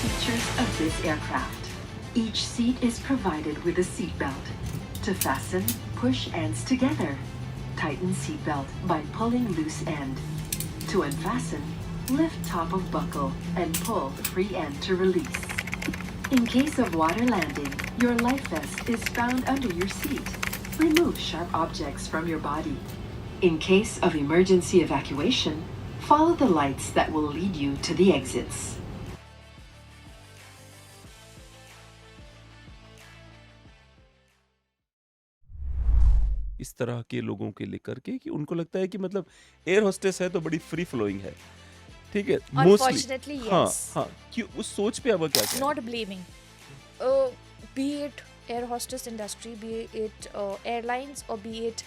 features of this aircraft. Each seat is provided with a seat belt. To fasten, push ends together. Tighten seat belt by pulling loose end. To unfasten, lift top of buckle and pull free end to release. In case of water landing, your life vest is found under your seat. Remove sharp objects from your body. In case of emergency evacuation, follow the lights that will lead you to the exits. इस तरह के लोगों के लेकर के कि उनको लगता है कि मतलब एयर होस्टेस है तो बड़ी फ्री फ्लोइंग है, ठीक है, मोस्टली। Unfortunately, हाँ yes. हाँ, कि उस सोच पे अब क्या क्या Not blaming. Be it air hostess industry, be it airlines, or be it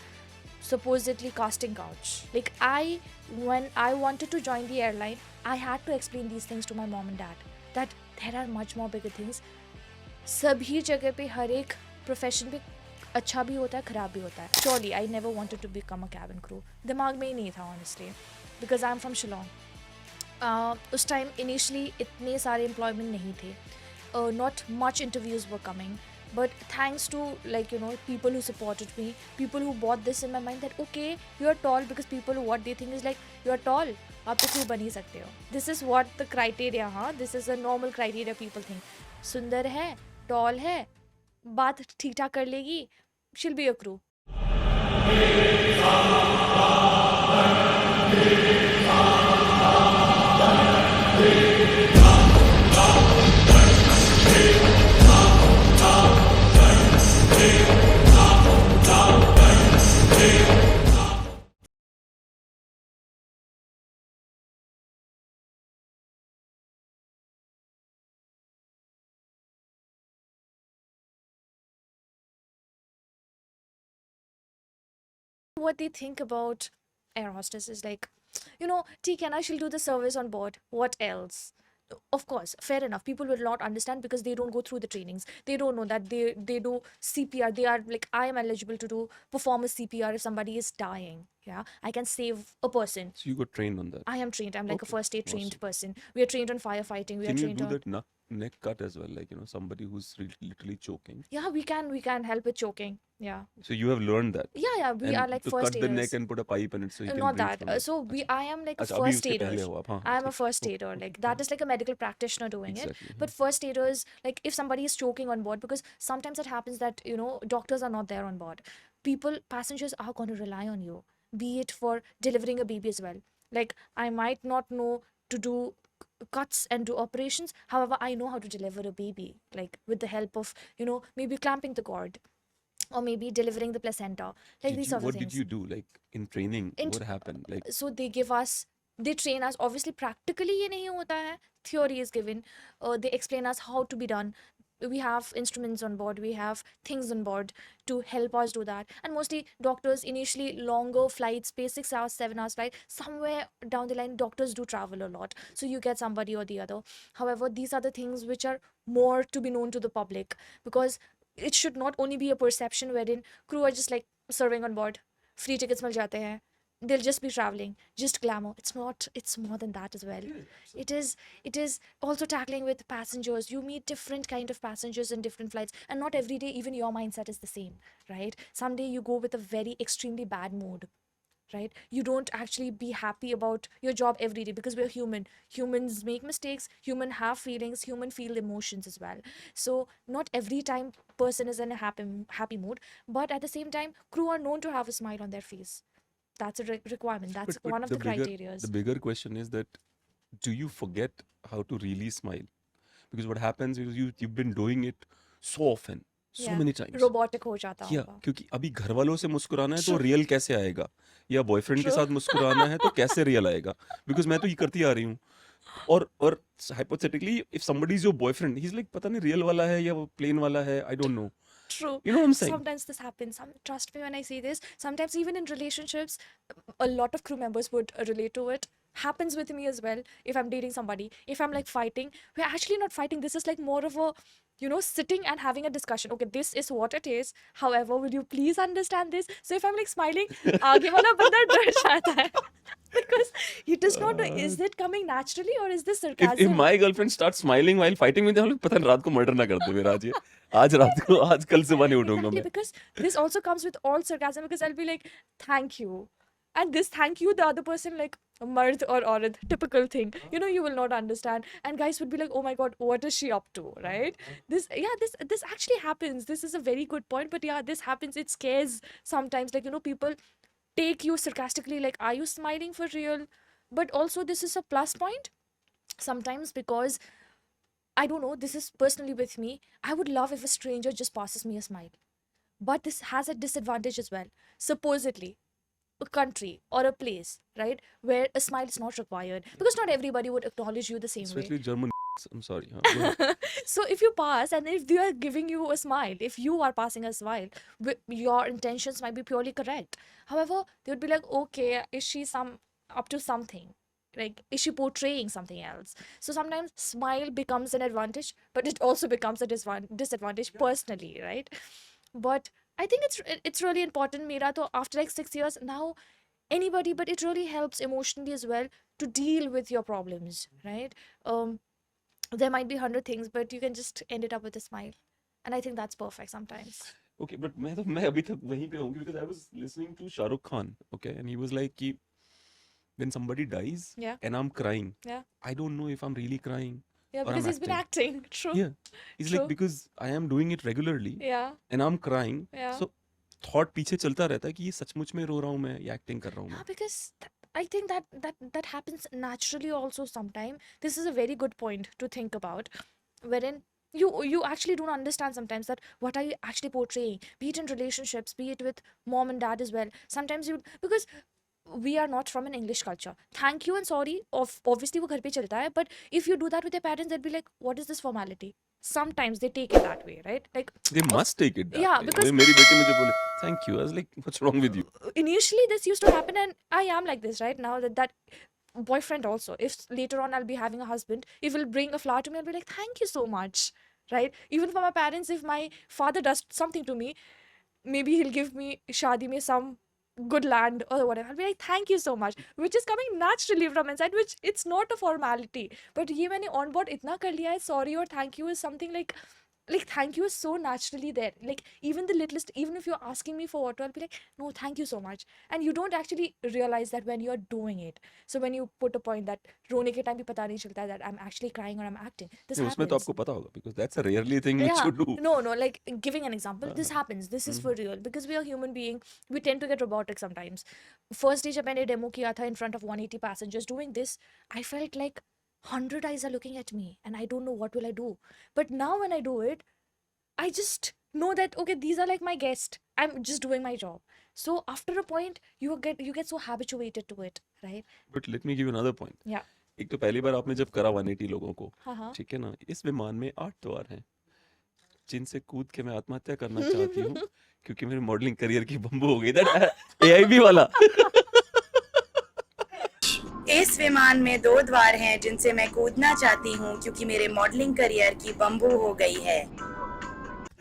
supposedly casting couch. Like when I wanted to join the airline, I had to explain these things to my mom and dad that there are much more bigger things. सभी जगह पे हर एक profession पे अच्छा भी होता है, खराब भी होता है. Surely I never wanted to become a cabin crew. दिमाग में ही नहीं था honestly, because I'm from Shillong. उस टाइम इनिशियली इतने सारे एम्प्लॉयमेंट नहीं थे. Not much interviews were coming, but thanks to people who supported me, people who bought this in my mind that okay, you are tall, because people what they think is like you are tall, आप तो क्यों बन ही सकते हो. This is what the criteria, this is a normal criteria people think. सुंदर है, tall है, बात ठीक ठाक कर लेगी, she'll be a crew. What they think about air hostess is like, ठीक है ना, she'll do the service on board. What else? Of course, fair enough. People will not understand because they don't go through the trainings. They don't know that they do CPR. They are like, I am eligible to perform a CPR if somebody is dying. Yeah, I can save a person. So you got trained on that. I am trained. I'm like a Okay, first aid trained awesome. person. We are trained on firefighting. We Can are you trained do on. that neck cut as well, like somebody who's literally choking? Yeah, we can help with choking. Yeah. So you have learned that. Yeah, we And are like to first cut the aiders. neck and put a pipe in it so you can Not breathe that. from it. So अच्छा. I am like a अच्छा, अभी first उसके aider. पहले हो आप, हाँ, I am a ठीक. first aider. Like that is like a medical practitioner doing it. Exactly. But first aiders, like if somebody is choking on board, because sometimes it happens that doctors are not there on board. Passengers are going to rely on you, be it for delivering a baby as well. Like I might not know to do cuts and do operations. However, I know how to deliver a baby, like with the help of maybe clamping the cord, or maybe delivering the placenta. Like these sort of What things. did you do, like in training? What happened? Like, So they train us. Obviously practically ये नहीं होता है, theory is given. They explain us how to be done. We have instruments on board, we have things on board to help us do that. And mostly doctors, initially longer flights, 6 hours 7 hours flight, somewhere down the line doctors do travel a lot, so you get somebody or the other. However, these are the things which are more to be known to the public, because it should not only be a perception wherein crew are just like serving on board, free tickets मिल जाते हैं, they'll just be traveling, just glamour. It's not. It's more than that as well. It is also tackling with passengers. You meet different kind of passengers in different flights, and not every day even your mindset is the same, right? Someday you go with a very extremely bad mood, right? You don't actually be happy about your job every day, because we're human. Humans make mistakes, human have feelings, human feel emotions as well. So not every time person is in a happy mood, but at the same time crew are known to have a smile on their face. That's a requirement. That's but one of the criteria. The bigger question is that, do you forget how to really smile? Because what happens is you've been doing it so often, so many times. Robotic हो जाता होगा. क्योंकि अभी घर वालों से मुस्कुराना है तो रियल कैसे आएगा, या बॉयफ्रेंड के साथ मुस्कुराना है तो कैसे रियल आएगा? बिकॉज मैं तो ये करती आ रही हूँ. और hypothetically if somebody is your boyfriend, he's like पता नहीं रियल वाला है या वो प्लेन वाला है, I don't know. True. You know what I'm saying? Sometimes this happens. Trust me when I say this. Sometimes even in relationships, a lot of crew members would relate to it. happens with me as well if I'm dating somebody. If I'm like fighting, we're actually not fighting. This is like more of a, you know, sitting and having a discussion. Okay, this is what it is. However, will you please understand this? So if I'm like smiling, आगे वाला बंदा डर जाता है because he does not know, is it coming naturally or is this If sarcasm? my girlfriend starts smiling while fighting with them, पता नहीं रात को मर्डर ना कर दे मेरा आज रात को आज कल सुबह नहीं उठूंगा Exactly, मैं. because this also comes with all sarcasm because I'll be like, thank you. And this thank you, the other person like mard or aurat, typical thing. You know, you will not understand. And guys would be like, oh my god, what is she up to? Right? This actually happens. This is a very good point. But yeah, this happens. It scares sometimes. Like, you know, people take you sarcastically, like, are you smiling for real? But also this is a plus point sometimes because I don't know, this is personally with me. I would love if a stranger just passes me a smile. But this has a disadvantage as well. Supposedly, a country or a place, right, where a smile is not required because not everybody would acknowledge you the same way. Especially German. I'm sorry. हाँ, go ahead. So if you pass and if they are giving you a smile, if you are passing a smile, your intentions might be purely correct. However, they would be like, okay, is she up to something? Like, is she portraying something else? So sometimes smile becomes an advantage, but it also becomes a disadvantage personally, right? But I think it's really important, Mira. So after like 6 years now, anybody, but it really helps emotionally as well to deal with your problems, right? There might be 100 things, but you can just end it up with a smile, and I think that's perfect sometimes. Okay, but मैं अभी तक वहीं पे हूँ because I was listening to Shah Rukh Khan, okay, and he was like कि when somebody dies Yeah. and I'm crying, Yeah. I don't know if I'm really crying Yeah, or because I'm he's been acting. True. Yeah, he's True. like because I am doing it regularly Yeah. and I'm crying, Yeah. so thought पीछे चलता रहता है कि ये सचमुच में रो रहा हूँ मैं या acting कर रहा हूँ Yeah, मैं. because I think that happens naturally also sometime. This is a very good point to think about, wherein you actually don't understand sometimes that what are you actually portraying, be it in relationships, be it with mom and dad as well. Sometimes you, because we are not from an English culture. Thank you and sorry, obviously वो घर पे चलता है, but if you do that with your parents, they'd be like, what is this formality? Sometimes they take it that way, right? Like, They must take it that yeah, way. because मेरी बेटी मुझे बोले thank you. I was like, what's wrong with you? initially this used to happen, and I am like this right now. That boyfriend also, if later on I'll be having a husband, if he'll bring a flower to me, I'll be like, thank you so much, right? Even for my parents, if my father does something to me, maybe he'll give me shadi mein some good land or whatever, I'll be like, thank you so much, which is coming naturally from inside, which it's not a formality. But ye maine on board itna kar liya hai, sorry or thank you is something like thank you is so naturally there. Like, even the littlest, even if you're asking me for water, I'll be like, no, thank you so much. And you don't actually realize that when you're doing it. So when you put a point that rone ke time bhi pata nahi chalta that I'm actually crying or I'm acting, this नहीं, उसमें तो happens. आपको पता होगा because that's a rarely thing which Yeah, you do. no, like giving an example, this happens. This is for real because we are human being. We tend to get robotic sometimes. First day जब मैंने demo किया था in front of 180 passengers doing this, I felt like 100 eyes are looking at me and I don't know what will I do. But now when I do it, I just know that okay, these are like my guests. I'm just doing my job. So after a point, you get so habituated to it, right? But let me give you another point. Yeah. एक तो पहली बार आपने जब करा 180 लोगों को, हाँ. ठीक है ना, इस विमान में 8 द्वार हैं जिनसे कूद के मैं आत्महत्या करना चाहती हूँ क्योंकि मेरे मॉडलिंग करियर की बम्बू हो गई दैट एआईबी वाला. इस विमान में 2 द्वार हैं जिनसे मैं कूदना चाहती हूँ क्योंकि मेरे मॉडलिंग करियर की बम्बू हो गई है.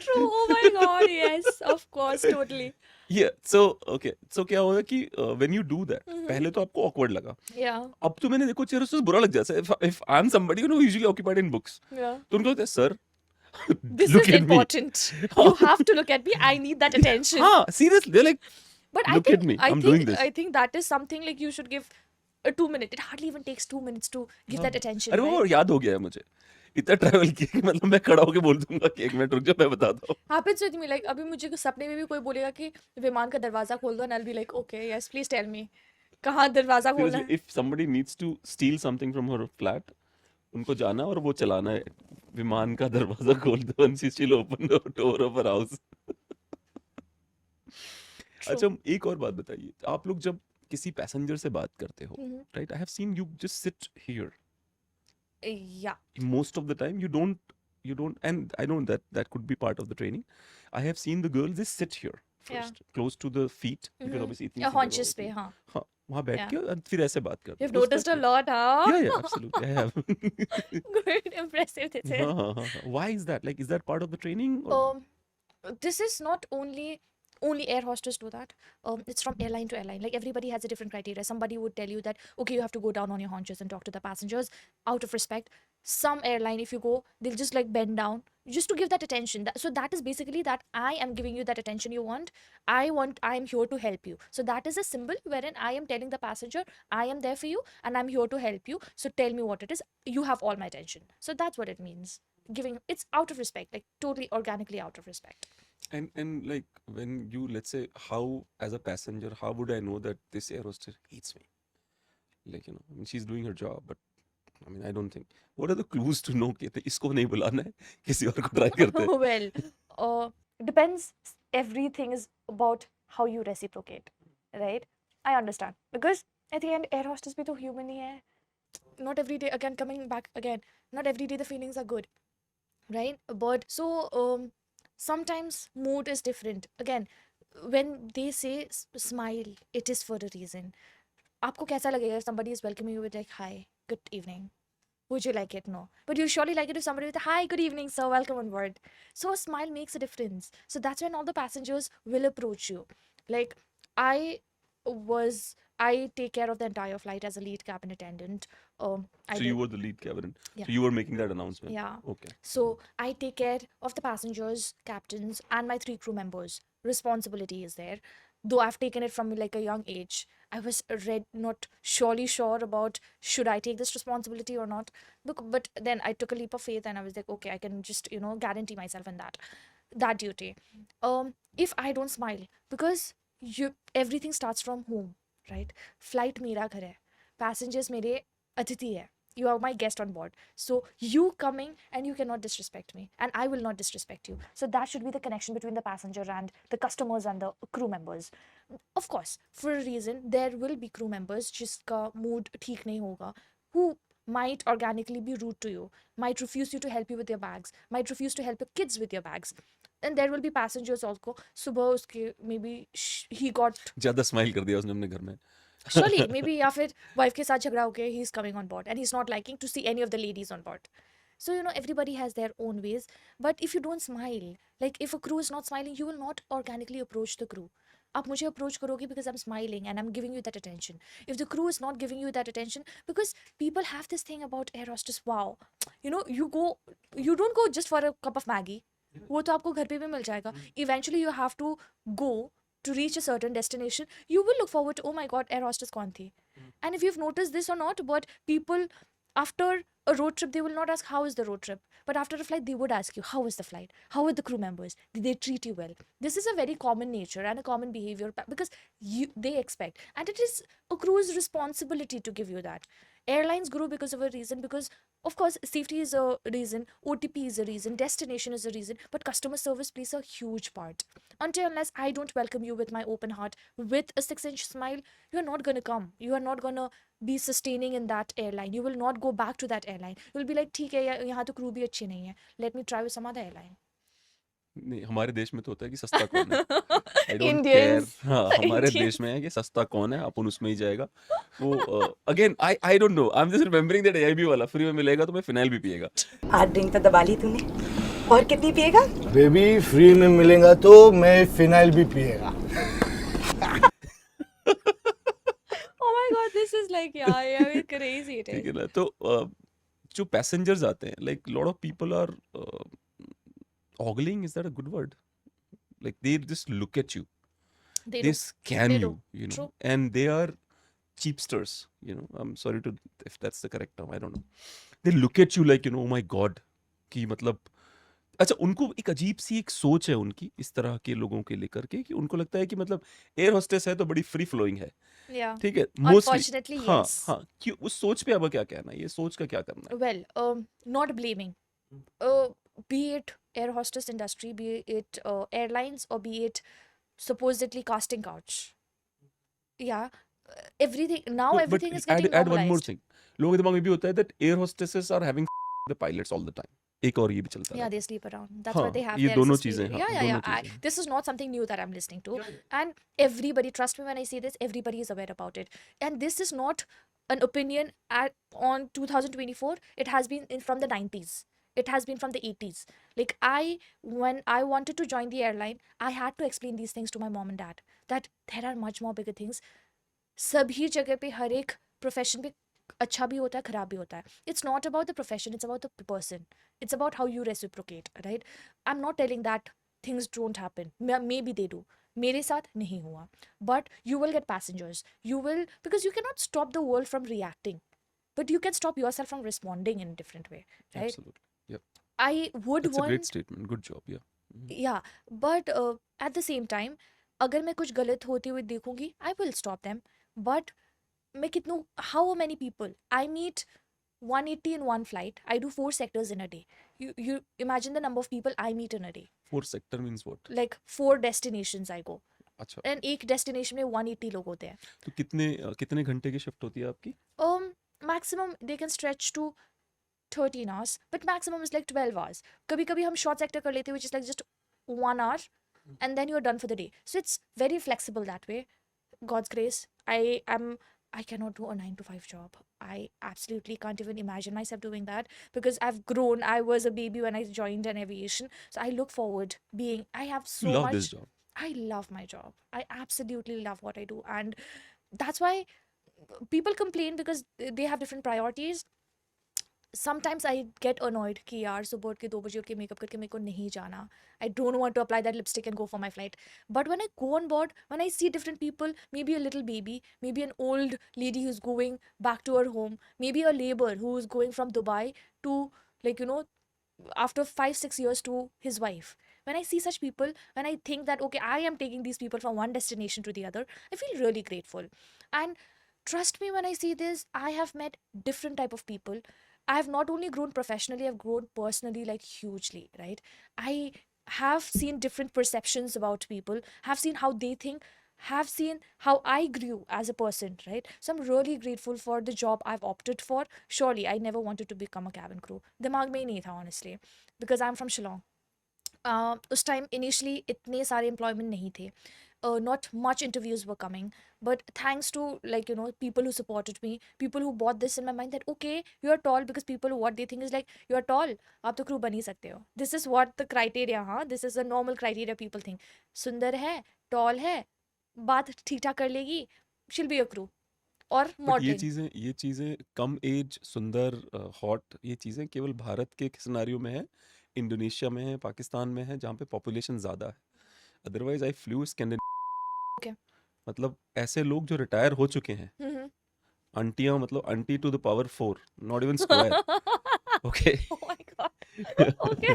True. Oh my God. Yes. Of course. Totally. Yeah, so okay, so क्या होगा कि when you do that, पहले तो आपको awkward लगा. Yeah. अब तो मैंने देखो चेहरे से बुरा लग जाता है. If I'm somebody you know usually occupied in books, Yeah. तो उनको लगता है sir, This look is at me. important. You have to look at me. I need that attention. हाँ, seriously, they're like, But look at me, I'm doing this. I think that is something like you should give a 2 minute. It hardly even takes 2 minutes to give that attention. अरे वो Right? याद हो गया है मुझे. इतना travel किया कि मतलब मैं खड़ा होके बोल दूंगा कि 1 मिनट रुक जा मैं बताता हूँ. Happens with me. Like अभी मुझे सपने में भी कोई बोलेगा कि विमान का दरवाजा खोल दो, and I'll be like, okay, yes, please tell me. कहाँ दरवाजा खोलना है? Seriously, if somebody needs to steal something from her flat, उनको जाना और वो चलाना है. विमान का दरवाजा खोल दो and she'll open the door of her house. अच्छा एक और बात बताइए, आप लोग जब किसी पैसेंजर से बात करते हो, right? I have seen you just sit here. Yeah. Most of the time you don't, and I know that could be part of the training. I have seen the girls just sit here first, close to the feet, because obviously इतनी या सी जगह haunches होती पे है. हाँ. हाँ, वहाँ बैठ Yeah. के और फिर ऐसे बात करते You've हैं noticed a lot, huh? yeah absolutely I have Good, impressive. This is. हाँ. Why is that, like, is that part of the training or This is not only air hostess do that. It's from airline to airline. Like everybody has a different criteria. Somebody would tell you that okay, you have to go down on your haunches and talk to the passengers out of respect. Some airline, if you go, they'll just like bend down just to give that attention. So that is basically that I am giving you that attention you want. I am here to help you. So that is a symbol wherein I am telling the passenger I am there for you and I'm here to help you. So tell me what it is. You have all my attention. So that's what it means. Giving, it's out of respect, like totally organically out of respect. and like when you, let's say, how as a passenger, how would I know that this air hostess hates me? Like, you know, I mean, she's doing her job, but I mean, I don't think. What are the clues to know कि इसको नहीं बुलाना है, किसी और को try करते हैं? Well, depends. Everything is about how you reciprocate, right? I understand because at the end, air hostess भी तो human ही है. Not every day. Again, coming back again. Not every day the feelings are good, right? But so sometimes mood is different. Again, when they say smile, it is for a reason. आपको कैसा लगेगा if somebody is welcoming you with like hi, good evening? Would you like it? No. But you surely like it if somebody with hi, good evening, sir, welcome on board. So a smile makes a difference. So that's when all the passengers will approach you. Like I take care of the entire flight as a lead cabin attendant. I So did- you were the lead cabin. Yeah. So you were making that announcement. Yeah. Okay. So I take care of the passengers, captains, and my 3 crew members. Responsibility is there. Though I've taken it from like a young age, I was not surely sure about should I take this responsibility or not. But then I took a leap of faith and I was like, okay, I can just guarantee myself in that duty. If I don't smile, because everything starts from home, right? Flight मेरा घर है, passengers मेरे अतिथि है. You are my guest on board. So you coming and you cannot disrespect me and I will not disrespect you. So that should be the connection between the passenger and the customers and the crew members. Of course, for a reason, there will be crew members जिसका mood ठीक नहीं होगा, who might organically be rude to you, might refuse you to help you with your bags, might refuse to help your kids with your bags. And there will be passengers also. सुबह उसके maybe he got ज़्यादा smile कर दिया उसने अपने घर में. surely maybe या फिर wife के साथ झगड़ा हो गया, he's coming on board and he's not liking to see any of the ladies on board. So everybody has their own ways, but if you don't smile, like if a crew is not smiling, you will not organically approach the crew. आप मुझे approach करोगे because I'm smiling and I'm giving you that attention. If the crew is not giving you that attention, because people have this thing about air hostess, wow, you don't go just for a cup of Maggie. वो तो आपको घर पे भी मिल जाएगा. Eventually you have to go to reach a certain destination. You will look forward to, oh my god, air hostess kaun thi? And if you've noticed this or not, but people after a road trip, they will not ask how is the road trip, but after a flight they would ask you how is the flight, how are the crew members, did they treat you well? This is a very common nature and a common behavior because they expect, and it is a crew's responsibility to give you that. Airlines grow because of a reason, because of course safety is a reason, OTP is a reason, destination is a reason, but customer service plays a huge part. Until unless I don't welcome you with my open heart, with a 6-inch smile, you are not going to come, you are not going to be sustaining in that airline, you will not go back to that airline, you will be like ठीक है यहाँ तो crew भी अच्छी नहीं है, let me try with some other airline. नहीं, हमारे देश में तो होता है कि सस्ता कौन है. I don't Indians. care. हाँ, हमारे Indians. देश में है कि सस्ता कौन है, अपन उसमें ही जाएगा. वो again I don't know. I'm just remembering that AIB वाला फ्री में मिलेगा तो मैं फिनाइल भी पिएगा. 8 ड्रिंक तो दबा ली तूने, और कितनी पिएगा? बेबी फ्री में मिलेगा तो मैं फिनाइल भी पिएगा. Oh my god, this is like yeah, it's crazy it ठीक is. है ना. तो जो passengers आते हैं, like lot of people are ogling, is that a good word? Like they just look at you, They they do. scan They you, do. you know, True. and they are cheapsters, you know. I'm sorry to, if that's the correct term, I don't know. They look at you like, oh my god, कि मतलब अच्छा, उनको एक अजीब सी एक सोच है उनकी इस तरह के लोगों के लेकर के, कि उनको लगता है कि मतलब एयर होस्टेस है तो बड़ी फ्री फ्लोइंग है. Yeah. ठीक है, मोस्टली. Unfortunately, हाँ yes. हाँ, क्यों उस सोच पे अब क्या कहना है, ये सोच का क्या करना है? Well, not blaming. Be it air hostess industry, be it airlines, or be it supposedly casting couch. Yeah, everything now No, everything but is getting add one more normalized. thing. लोगों के दिमाग में भी होता है that air hostesses are having the pilots all the time. एक और ये भी चलता Yeah, रहता they है। sleep around. That's हाँ, why they have ये their दोनों SS चीजें, period. हाँ, Yeah, yeah, दोनों yeah. चीजें। This is not something new that I'm listening to. And everybody, trust me when I say this, everybody is aware about it. And this is not an opinion on 2024. It has been from the 90s. It has been from the 80s. Like when I wanted to join the airline, I had to explain these things to my mom and dad that there are much more bigger things. सभी जगह पे हर एक profession पे अच्छा भी होता है खराब भी होता है it's not about the profession it's about the person it's about how you reciprocate right I am not telling that things don't happen may be they do मेरे साथ नहीं हुआ but you will get passengers you will because you can not stop the world from reacting but you can stop yourself from responding in a different way, right? Absolutely. Yep. I would That's a great want statement. Good job. Yeah. yeah but at the same time अगर मैं कुछ गलत होते हुए देखूंगी I will stop them but मैं कितनों how many people I meet 180 in one flight I do 4 sectors in a day you imagine the number of people I meet in a day 4 sector means what? like 4 destinations I go अच्छा, and एक destination में 180 लोग होते हैं तो कितने घंटे की शिफ्ट होती है आपकी? maximum they can stretch to 13 hours but maximum is like 12 hours कभी कभी हम short sector कर लेते हैं which is like just 1 hour and then you're done for the day so it's very flexible that way God's grace I cannot do a 9 to 5 job I absolutely can't even imagine myself doing that because I've grown I was a baby when I joined an aviation so I look forward being I have You so love much this job. I love my job I absolutely love what I do and that's why people complain because they have different priorities sometimes I get annoyed कि यार सुबह उठ के 2 बजे उठ के makeup करके मेरे को नहीं जाना I don't want to apply that lipstick and go for my flight but when I go on board when I see different people maybe a little baby maybe an old lady who's going back to her home maybe a laborer who's going from Dubai to like you know after 5-6 years to his wife when I see such people when I think that okay I am taking these people from one destination to the other I feel really grateful and trust me when I see this I have met different type of people I have not only grown professionally I've grown personally like hugely right I have seen different perceptions about people have seen how they think have seen how I grew as a person right so I'm really grateful for the job I've opted for surely I never wanted to become a cabin crew दिमाग में ही नहीं था honestly because I'm from Shillong उस time initially इतने सारे employment नहीं थे not much interviews were coming but thanks to like you know people who supported me people who bought this in my mind that okay you are tall because people what they think is like you are tall आप तो crew बन ही सकते हो this is what the criteria हाँ this is a normal criteria people think सुंदर है tall है बात ठीक ठाक कर लेगी she'll be a crew और बट मॉडलिंग ये चीजें कम एज सुंदर हॉट ये चीजें केवल भारत के सिनेरियो में है इंडोनेशिया में है पाकिस्तान में है जहाँ पे पॉपुलेशन ज्यादा है otherwise eye flu Scandinavia Okay. मतलब ऐसे लोग जो रिटायर हो चुके हैं आंटियां मतलब aunty to the power 4 not even square okay oh my god okay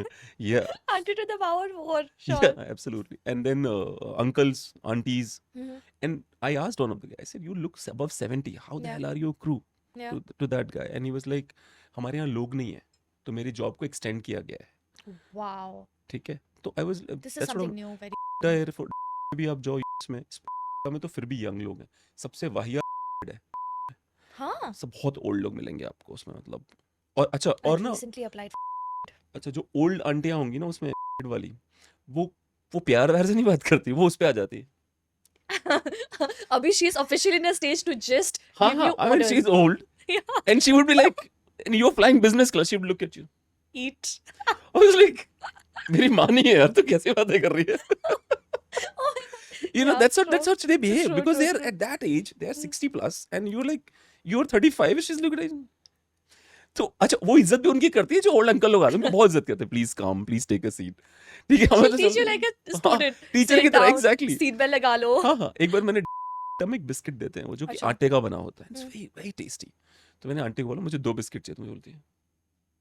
या auntie to the power 4 sure yeah absolutely and then uncles aunties Mhm. and I asked one of the guys I said you look above 70 how the Yeah. hell are you a crew yeah to that guy and he was like हमारे यहाँ लोग नहीं है तो मेरी job को extend किया गया है wow ठीक है तो I was this is something new very air force भी आप जाओ US में इस में तो फिर भी यंग लोग हैं सबसे वाहियात है हाँ सब बहुत ओल्ड लोग मिलेंगे आपको उसमें मतलब और अच्छा I और ना recently applied अच्छा जो ओल्ड आंटियां होंगी ना उसमें वाली वो प्यार व्यार से नहीं बात करती वो उस पे आ जाती है Abhi, she's officially in a stage to just हाँ give हाँ you I mean orders. she's old Yeah. and she would be like and you're flying business class she would look at you Eat. I was like मेरी माँ नहीं है यार तू कैसी बातें कर रही है Oh, you know yeah, that's true. how they behave True, because true, they're true. at that age they're 60 plus and you're like you're 35 she's looking at तो अच्छा वो इज्जत भी उनकी करती है जो ओल्ड अंकल लोग आते हैं उनको बहुत इज्जत करते हैं please come please take a seat ठीक है She'll teach you like a student. Teacher Sit की तरह down, एग्जैक्टली Seat belt लगा लो. हाँ हाँ एक बार मैंने में एक बिस्किट देते हैं वो जो कि अच्छा। आटे का बना होता है इट्स वेरी वेरी टेस्टी तो मैंने आंटी को बोला मुझे 2 बिस्किट चाहिए तो मुझे बोलती है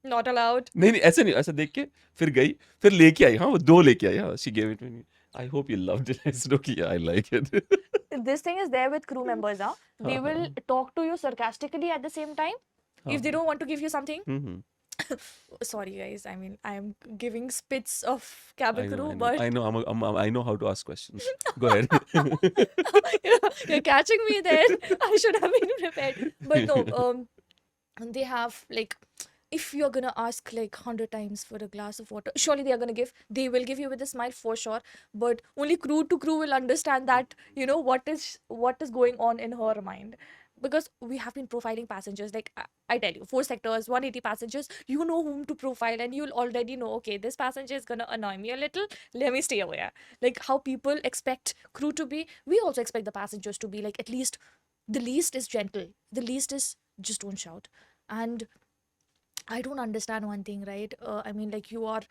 Not allowed. नहीं नहीं ऐसे नहीं ऐसा देख के फिर गई फिर लेके आई हाँ वो 2 लेके आई हाँ she gave it me I hope you loved it I said okay I like it This thing is there with crew members, huh? They हाँ, will हाँ। talk to you sarcastically at the same time. If they don't want to give you something. Sorry, guys. I mean, I am giving spits of cabin crew, but I know how to ask questions. Go ahead. you're catching me there. I should have been prepared. But no, they have like if you're gonna ask like 100 times for a glass of water, surely they will give you with a smile for sure. But only crew to crew will understand that, what is going on in her mind. Because we have been profiling passengers, like I tell you, 4 sectors, 180 passengers, you know whom to profile, and you'll already know, okay, this passenger is gonna annoy me a little, let me stay away. Like how people expect crew to be, we also expect the passengers to be, like, at least the least is gentle, the least is just don't shout. And I don't understand one thing, right? I mean, like, you are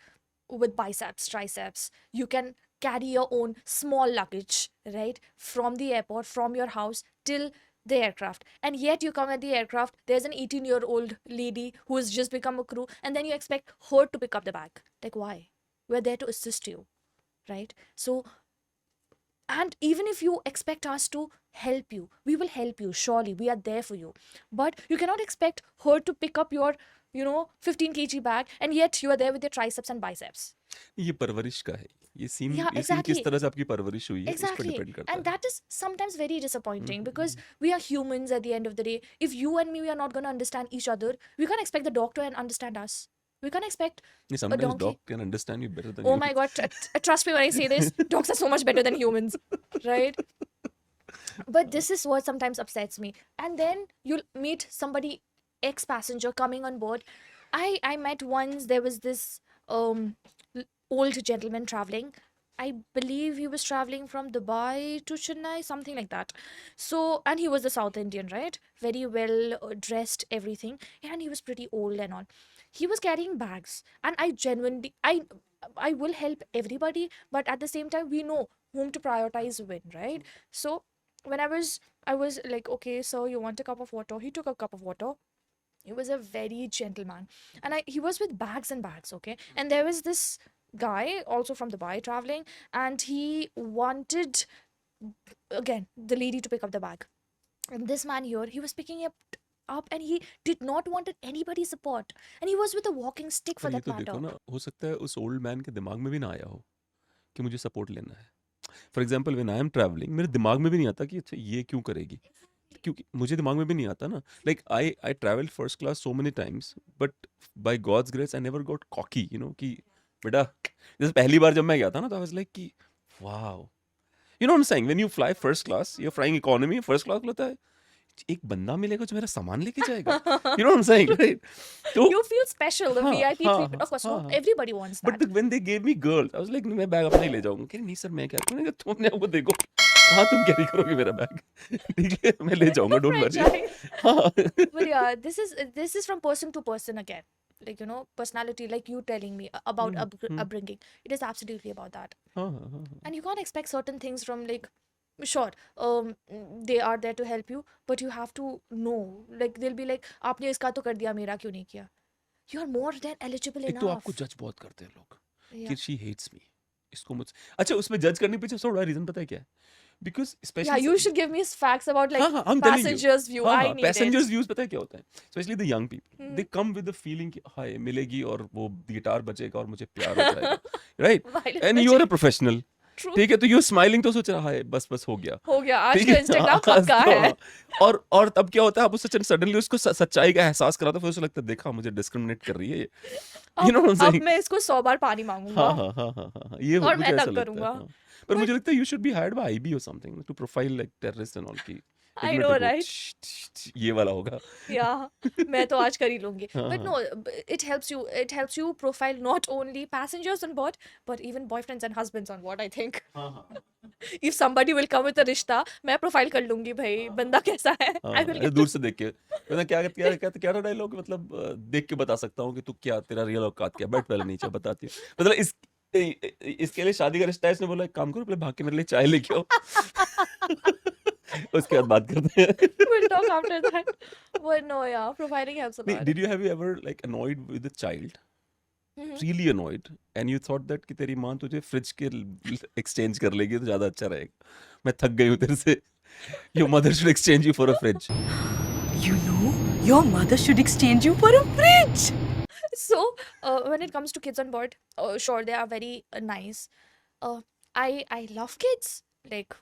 with biceps, triceps, you can carry your own small luggage, right? From the airport, from your house till the aircraft. And yet you come at the aircraft, there's an 18-year-old lady who has just become a crew, and then you expect her to pick up the bag. Like, why? We're there to assist you, right? So, and even if you expect us to help you, we will help you, surely, we are there for you. But you cannot expect her to pick up your 15 kg bag, and yet you are there with your triceps and biceps. ये परवरिश का है, Yeah, ये scene किस exactly. तरह से आपकी परवरिश हुई है उस पर Exactly. डिपेंड करता And है. that is sometimes very disappointing, because we are humans at the end of the day. If you and me, we are not going to understand each other, we can't expect the dog to understand us. We can't expect Yeah, a sometimes donkey. dog can understand you better than Oh you. my God, trust me when I say this, dogs are so much better than humans, right? But this is what sometimes upsets me. And then you'll meet somebody, ex-passenger, coming on board. I met once, there was this old gentleman traveling. I believe he was traveling from Dubai to Chennai, something like that. So, and he was a South Indian, right? Very well dressed, everything, and he was pretty old and all. He was carrying bags, and I genuinely, I will help everybody, but at the same time, we know whom to prioritize when, right? So, when I was like, okay, so you want a cup of water? He took a cup of water. He was a very gentleman, and he was with bags and bags, okay. And there was this guy also from Dubai traveling, and he wanted, again, the lady to pick up the bag. And this man here, he was picking it up, and he did not wanted anybody's support, and he was with a walking stick for पर ये that तो matter. देखो ना, हो सकता है उस old man के दिमाग में भी ना आया हो कि मुझे सपोर्ट लेना है. For example when I am travelling, मेरे दिमाग में भी नहीं आता कि अच्छा ये क्यों करेगी, क्योंकि मुझे दिमाग में भी नहीं आता ना. Like I travel first class so many times, but by God's grace I never got cocky, कि बेटा, जैसे पहली बार जब मैं गया था ना, तो आई वाज लाइक कि wow, you know I am saying, when you fly first class, you are flying economy, first class होता है, एक बंदा मिलेगा जो मेरा सामान लेके जाएगा, you know I am saying, right? तो You feel special, the हाँ VIP हाँ treatment. Of course, हाँ not हाँ. everybody wants but that. When they gave me girl, I was like मैं बैग अपना ही ले जाऊंगा. कह रही नहीं सर, मैं क्या करूंगा, तुम अपने आप को देखो. हाँ, तुम कैरी करोगे मेरा बैग, ठीक है, मैं ले जाऊंगा, डोंट वरी. Fragile. हाँ But yeah, this is from person to person again. Like, personality, like you telling me about upbringing. It is absolutely about that. हाँ हाँ हाँ. And you can't expect certain things from, like, sure, they are there to help you, but you have to know, like, they'll be like, आपने इसका तो कर दिया, मेरा क्यों नहीं किया? You are more than eligible एक तो आपको enough. जज बहुत करते हैं लोग कि Yeah. शी हेट्स मी, इसको मुझ. अच्छा, उसमें जज करने के पीछे सबसे बड़ा रीजन पता है क्या है? Because Yeah, specially you should give me facts about, हाँ like, हाँ, I'm telling you. passengers' view. हाँ I हाँ, need पैसेंजर्स it. व्यूज पता है क्या होता है? Specially the young people, they come with the feeling कि हाय मिलेगी और वो गिटार बजेगा और मुझे प्यार हो जाएगा, right? Violin and you are a बजेगा. Professional, True. ठीक है, तो यू स्माइलिंग, तो सोच रहा है बस हो गया, हो गया, आज ठीक तो है. Instagram हाँ, पक्का तो है. हाँ. और तब क्या होता है, आप उस सडनली उसको सच्चाई का एहसास कराते, फिर उसे लगता है देखा मुझे डिस्क्रिमिनेट कर रही है ये, you know what I am अब सेइंग. मैं इसको 100 बार पानी हाँ मांगूंगा, हाँ हाँ हाँ हाँ हाँ, ये और मुझे मैं ऐसा तंग लगता है. करूंगा. हाँ. पर But मुझे लगता है you should be hired by IB और something to profile like terrorist and all की. I एक know, मिनट right? रुको, ये वाला होगा. Yeah, मैं तो आज कर ही लूंगी. हाँ But हाँ. no, it helps you profile not only passengers on board, but even boyfriends and husbands on board, I think. हाँ हाँ If somebody will come with a रिश्ता, मैं प्रोफाइल कर लूंगी भाई, बंदा कैसा है. I हाँ, will ऐसे get दूर से देख के मतलब क्या था डायलॉग, मतलब देख के बता सकता हूँ कि तू क्या, तेरा रियल औकात क्या, बैठ पहले नीचे बताती हूँ. मतलब इसके लिए शादी का रिश्ता है, इसने बोला एक काम करो, पहले भाग के मेरे लिए चाय लेके आओ. उसके बाद बात करते हैं. We'll talk after that. But no, yeah, profiling helps a नहीं, lot. did you have you ever like annoyed with a child, Mhm. really annoyed, and you thought that कि तेरी माँ तुझे फ्रिज के एक्सचेंज कर लेगी तो ज्यादा अच्छा रहेगा. मैं थक गई हूँ तेरे से. Your mother should exchange you for a fridge. You know, your mother should exchange you for a fridge. So, when it comes to kids on board, sure, they are very nice. I love kids, like,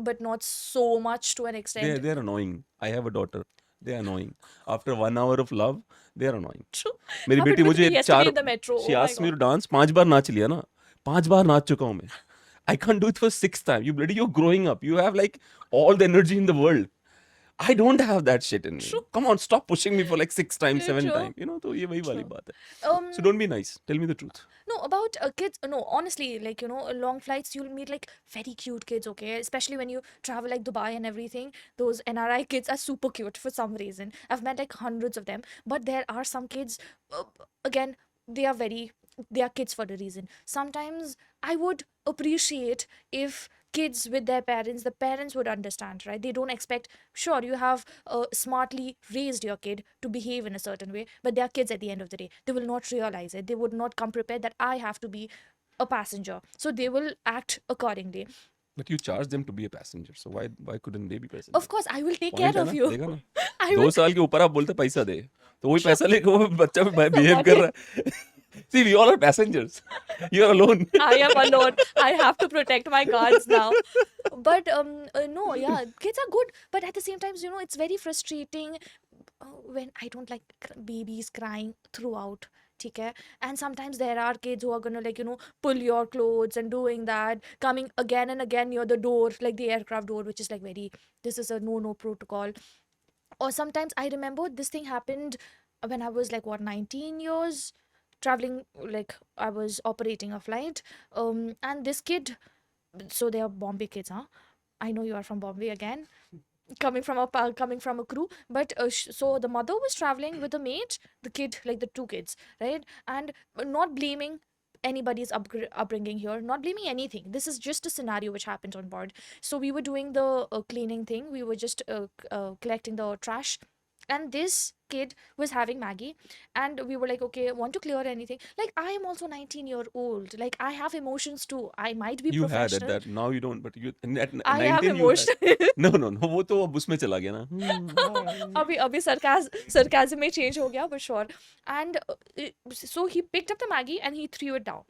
but not so much to an extent. They're annoying. I have a daughter. they are annoying. After 1 hour of love, they are annoying. True. मेरी Happened बेटी with मुझे me yesterday चार in the metro. she Oh my asked me God. to dance 5 बार नाच लिया ना, 5 बार नाच चुका हूँ मैं. I can't do it for 6th time. You're growing up. You have like all the energy in the world. I don't have that shit in me. True. Come on, stop pushing me for like 6 times, True, 7 true. times. You know, तो ये वही वाली True. बात है. So don't be nice. Tell me the truth. No, about kids, no, honestly, like, you know, long flights, you'll meet like very cute kids, okay? Especially when you travel like Dubai and everything. Those NRI kids are super cute for some reason. I've met like hundreds of them. But there are some kids, again, they are kids for a reason. Sometimes I would appreciate if kids with their parents, the parents would understand, right? They don't expect, sure, you have smartly raised your kid to behave in a certain way, but they are kids at the end of the day. They will not realize it. They would not come prepared that I have to be a passenger. So they will act accordingly. But you charge them to be a passenger. So why couldn't they be passenger? Of course, I will take Point care है of ना, you. देखा ना. I 2 will. साल के ऊपर आप बोलते पैसा दे, तो वही पैसा लेके वो बच्चा भी behave कर रहा है. See, we all are passengers. You are alone. I am alone. I have to protect my cards now. But no, yeah, kids are good. But at the same time, you know, it's very frustrating when I don't like babies crying throughout. Okay? And sometimes there are kids who are gonna, like, you know, pull your clothes and doing that, coming again and again near the door, like the aircraft door, which is like this is a no protocol. Or sometimes I remember this thing happened when I was like 19 years traveling, like I was operating a flight, and this kid, so they are Bombay kids, huh? I know you are from Bombay again, coming from a crew, but so the mother was traveling with a mate, the kid, like the 2 kids, right? And not blaming anybody's upbringing here, not blaming anything. This is just a scenario which happened on board. So we were doing the cleaning thing. We were just collecting the trash, and this kid was having Maggie, and we were like, okay, want to clear anything? Like, I am also 19-year-old. Like, I have emotions too. I might be You had at professional. that. Now you don't. But you at I 19 have you had. emotions. No. वो तो अब उसमें चला गया ना. अभी sarcasm में change हो गया, for sure. And so he picked up the Maggie and he threw it down.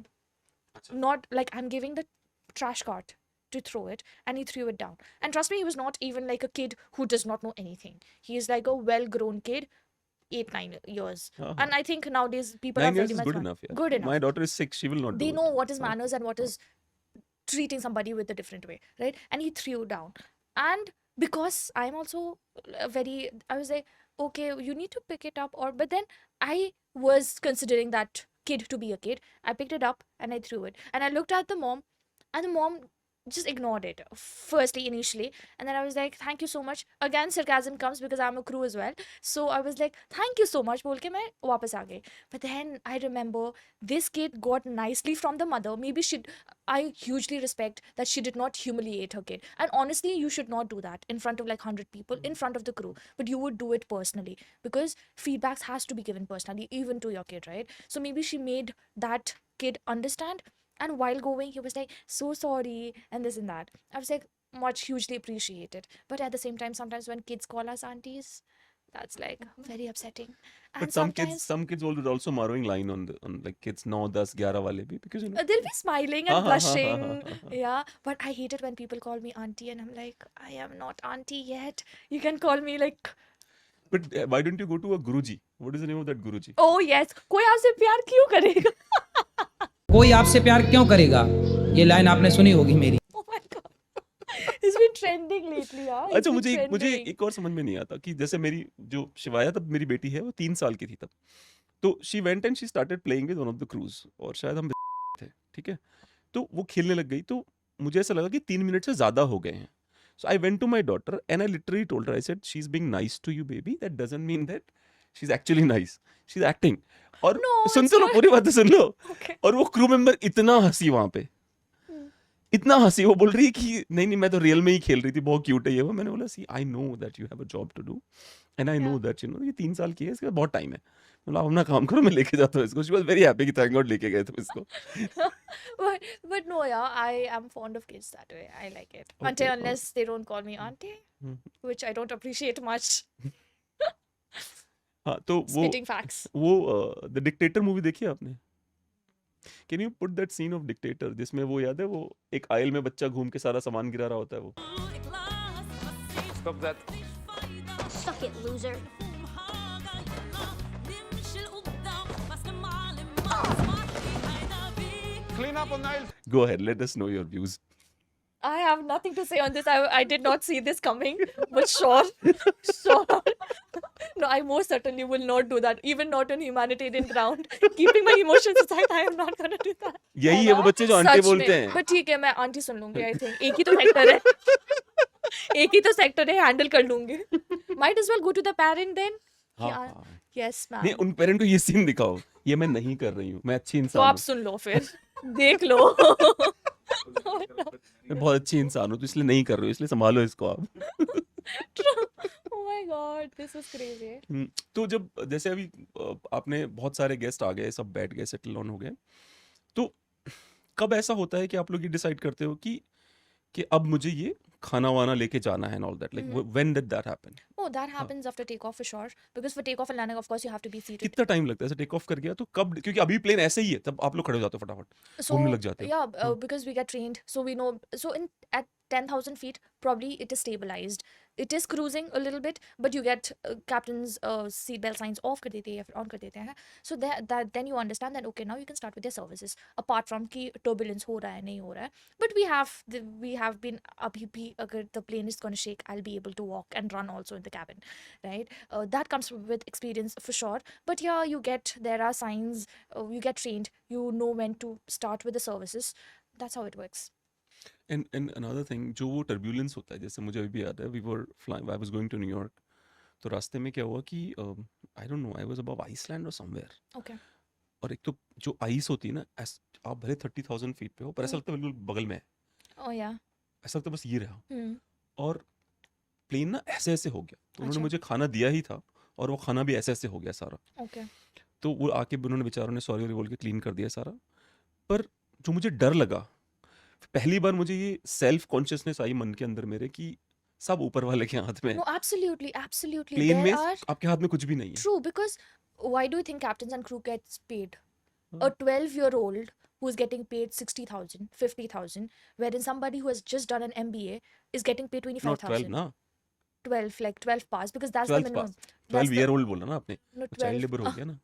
Not like I'm giving the trash cart to throw it, and he threw it down. And trust me, he was not even like a kid who does not know anything. He is like a well-grown kid, 8-9 years. Uh-huh. And I think nowadays people 9 are years very is much good smart. enough. Yeah. Good enough. My daughter is 6. She will not They do know it. what is manners and what is treating somebody with a different way, right? And he threw down. And because I'm also I was like, okay, you need to pick it up, but then I was considering that kid to be a kid. I picked it up and I threw it. And I looked at the mom, and the mom just ignored it firstly initially, and then I was like, thank you so much. Again, sarcasm comes because I'm a crew as well, so I was like, thank you so much बोल के मैं वापस आ गई. But then I remember this kid got nicely from the mother. Maybe I hugely respect that she did not humiliate her kid, and honestly you should not do that in front of like 100 people, in front of the crew, but you would do it personally, because feedbacks has to be given personally, even to your kid, right? So maybe she made that kid understand. And while going, he was like, so sorry, and this and that. I was like, much hugely appreciated. But at the same time, sometimes when kids call us aunties, that's like very upsetting. And But sometimes some kids would also borrowing line on like kids 9, 10, 11 वाले भी, because you know. they'll be smiling and हाँ, हाँ, हाँ, blushing. हाँ, हाँ, हाँ. Yeah, but I hate it when people call me auntie, and I'm like, I am not auntie yet. You can call me like, But why don't you go to a Guruji? What is the name of that Guruji? oh yes, कोई आपसे प्यार क्यों करेगा? कोई आपसे प्यार क्यों करेगा, ये लाइन आपने सुनी होगी मेरी. Oh my god, it's been trending lately, yeah. It's अच्छा been मुझे trending. एक और समझ में नहीं आता कि जैसे मेरी जो शिवाया, तब मेरी बेटी है वो 3 साल की थी तब, तो she went and she started playing with one of the cruise, और शायद हम थे, ठीक है, तो वो खेलने लग गई, तो मुझे ऐसा लगा कि 3 मिनट से ज्यादा हो गए हैं. So I went to my daughter and I literally told her, I said she is being nice to you baby, that doesn't mean that she is actually nice, she is acting. और No, सुन it's तो लो, not. पूरी बात सुन लो. Okay. और वो crew member इतना हंसी वहां पे, इतना हंसी, वो बोल रही है कि नहीं मैं तो रियल में ही खेल रही थी, बहुत क्यूट है ये वो. मैंने बोला, see I know that you have a job to do, and I know Yeah. That you know ये 3 साल की है, इसके बाद बहुत टाइम है. बोला आप अपना काम करो, मैं लेके जाता हूँ इसको. शी वाज वेरी हैप्पी कि थैंक गॉड लेके गए तुम इसको. But no, yeah, I am fond of kids that way. I like it. Okay, Until unless they don't call me auntie, hmm. which I don't appreciate much. हाँ, तो Spitting facts. वो the dictator movie देखी है आपने? Can you put that scene of Dictator, जिसमें वो याद है, वो एक आयल में बच्चा घूम के सारा सामान गिरा रहा होता है वो. Stop that. Suck it, loser. Clean up on Niles. Go ahead, let us know your views. I have nothing to say on this. I did not see this coming, but sure, sure. No, I most certainly will not do that. Even not on humanitarian ground. Keeping my emotions aside, I am not gonna do that. यही है वो बच्चे जो aunty सच बोलते में. हैं. But ठीक है, मैं आंटी सुन लूंगी. I think एक ही तो सेक्टर है. एक ही तो सेक्टर है, हैंडल कर लूंगी. Might as well go to the parent then. हाँ, Yeah. हाँ. Yes, ma'am. नहीं, उन पेरेंट को ये सीन दिखाओ. ये मैं नहीं कर रही हूँ. मैं अच्छी तो इंसान आप हूँ. सुन लो फिर. देख लो. मैं बहुत अच्छी इंसान हूँ, तो इसलिए नहीं कर रही हूँ. इसलिए संभालो इसको आप. Oh my God, this was crazy. तो जब जैसे अभी आपने बहुत सारे गेस्ट आ गए, सब बैठ गए, सेटल ऑन हो गए, तो कब ऐसा होता है कि आप लोग ये डिसाइड करते हो कि अब मुझे ये खाना वाना लेके जाना है and all that, like when did that happen? Oh, that happens after takeoff for sure. Because for takeoff and landing, of course, you have to be seated. कितना टाइम लगता है ऐसे टेक ऑफ कर गया तो कब, क्योंकि अभी प्लेन ऐसे ही है तब आप लोग खड़े हो जाते हो फटाफट घूमने लग जाते हो. Yeah, because we get trained, so we know. So at 10,000 feet, probably it is stabilized. It is cruising a little bit, but you get captain's seatbelt signs off कर देते हैं या फिर on कर देते हैं. So that then you understand that okay, now you can start with your services. Apart from कि turbulence हो रहा है नहीं हो रहा है, but we have been अभी भी अगर the plane is gonna shake, I'll be able to walk and run also in the cabin, right? That comes with experience for sure. But yeah, there are signs. You get trained. You know when to start with the services. That's how it works. And another thing, जो वो turbulence होता है, जैसे मुझे अभी भी याद है, we were flying, I was going to New York, तो रास्ते में क्या हुआ कि I don't know, I was above Iceland और समवेयर, Okay. और एक तो जो आइस होती है ना, आप भले 30,000 फीट पे हो पर ऐसा लगता है बिल्कुल बगल में है, Oh yeah. ऐसा लगता है बस ये रहा. Hmm. और प्लेन ना ऐसे ऐसे हो गया, तो उन्होंने अच्छा. मुझे खाना दिया ही था और वो खाना भी ऐसे ऐसे हो गया सारा. Okay. तो वो आके उन्होंने बेचारों ने सॉरी बोल के क्लीन कर दिया सारा. पर जो मुझे डर लगा, पहली बार मुझे ये सेल्फ कॉन्शियसनेस आई मन के अंदर मेरे कि सब ऊपर वाले के हाथ में है. No, absolutely, absolutely. प्लेन में There are आपके हाथ में कुछ भी नहीं है. true because why do you think captains and crew gets paid? A 12-year-old who's getting paid 60,000, 50,000, wherein somebody who has just done an MBA is getting paid not 12 25,000. ना, 12, like 12 pass, because that's the 12 minimum. Pass, That's 12 the- year old बोला ना आपने, No, child 12, labour हो गया ना.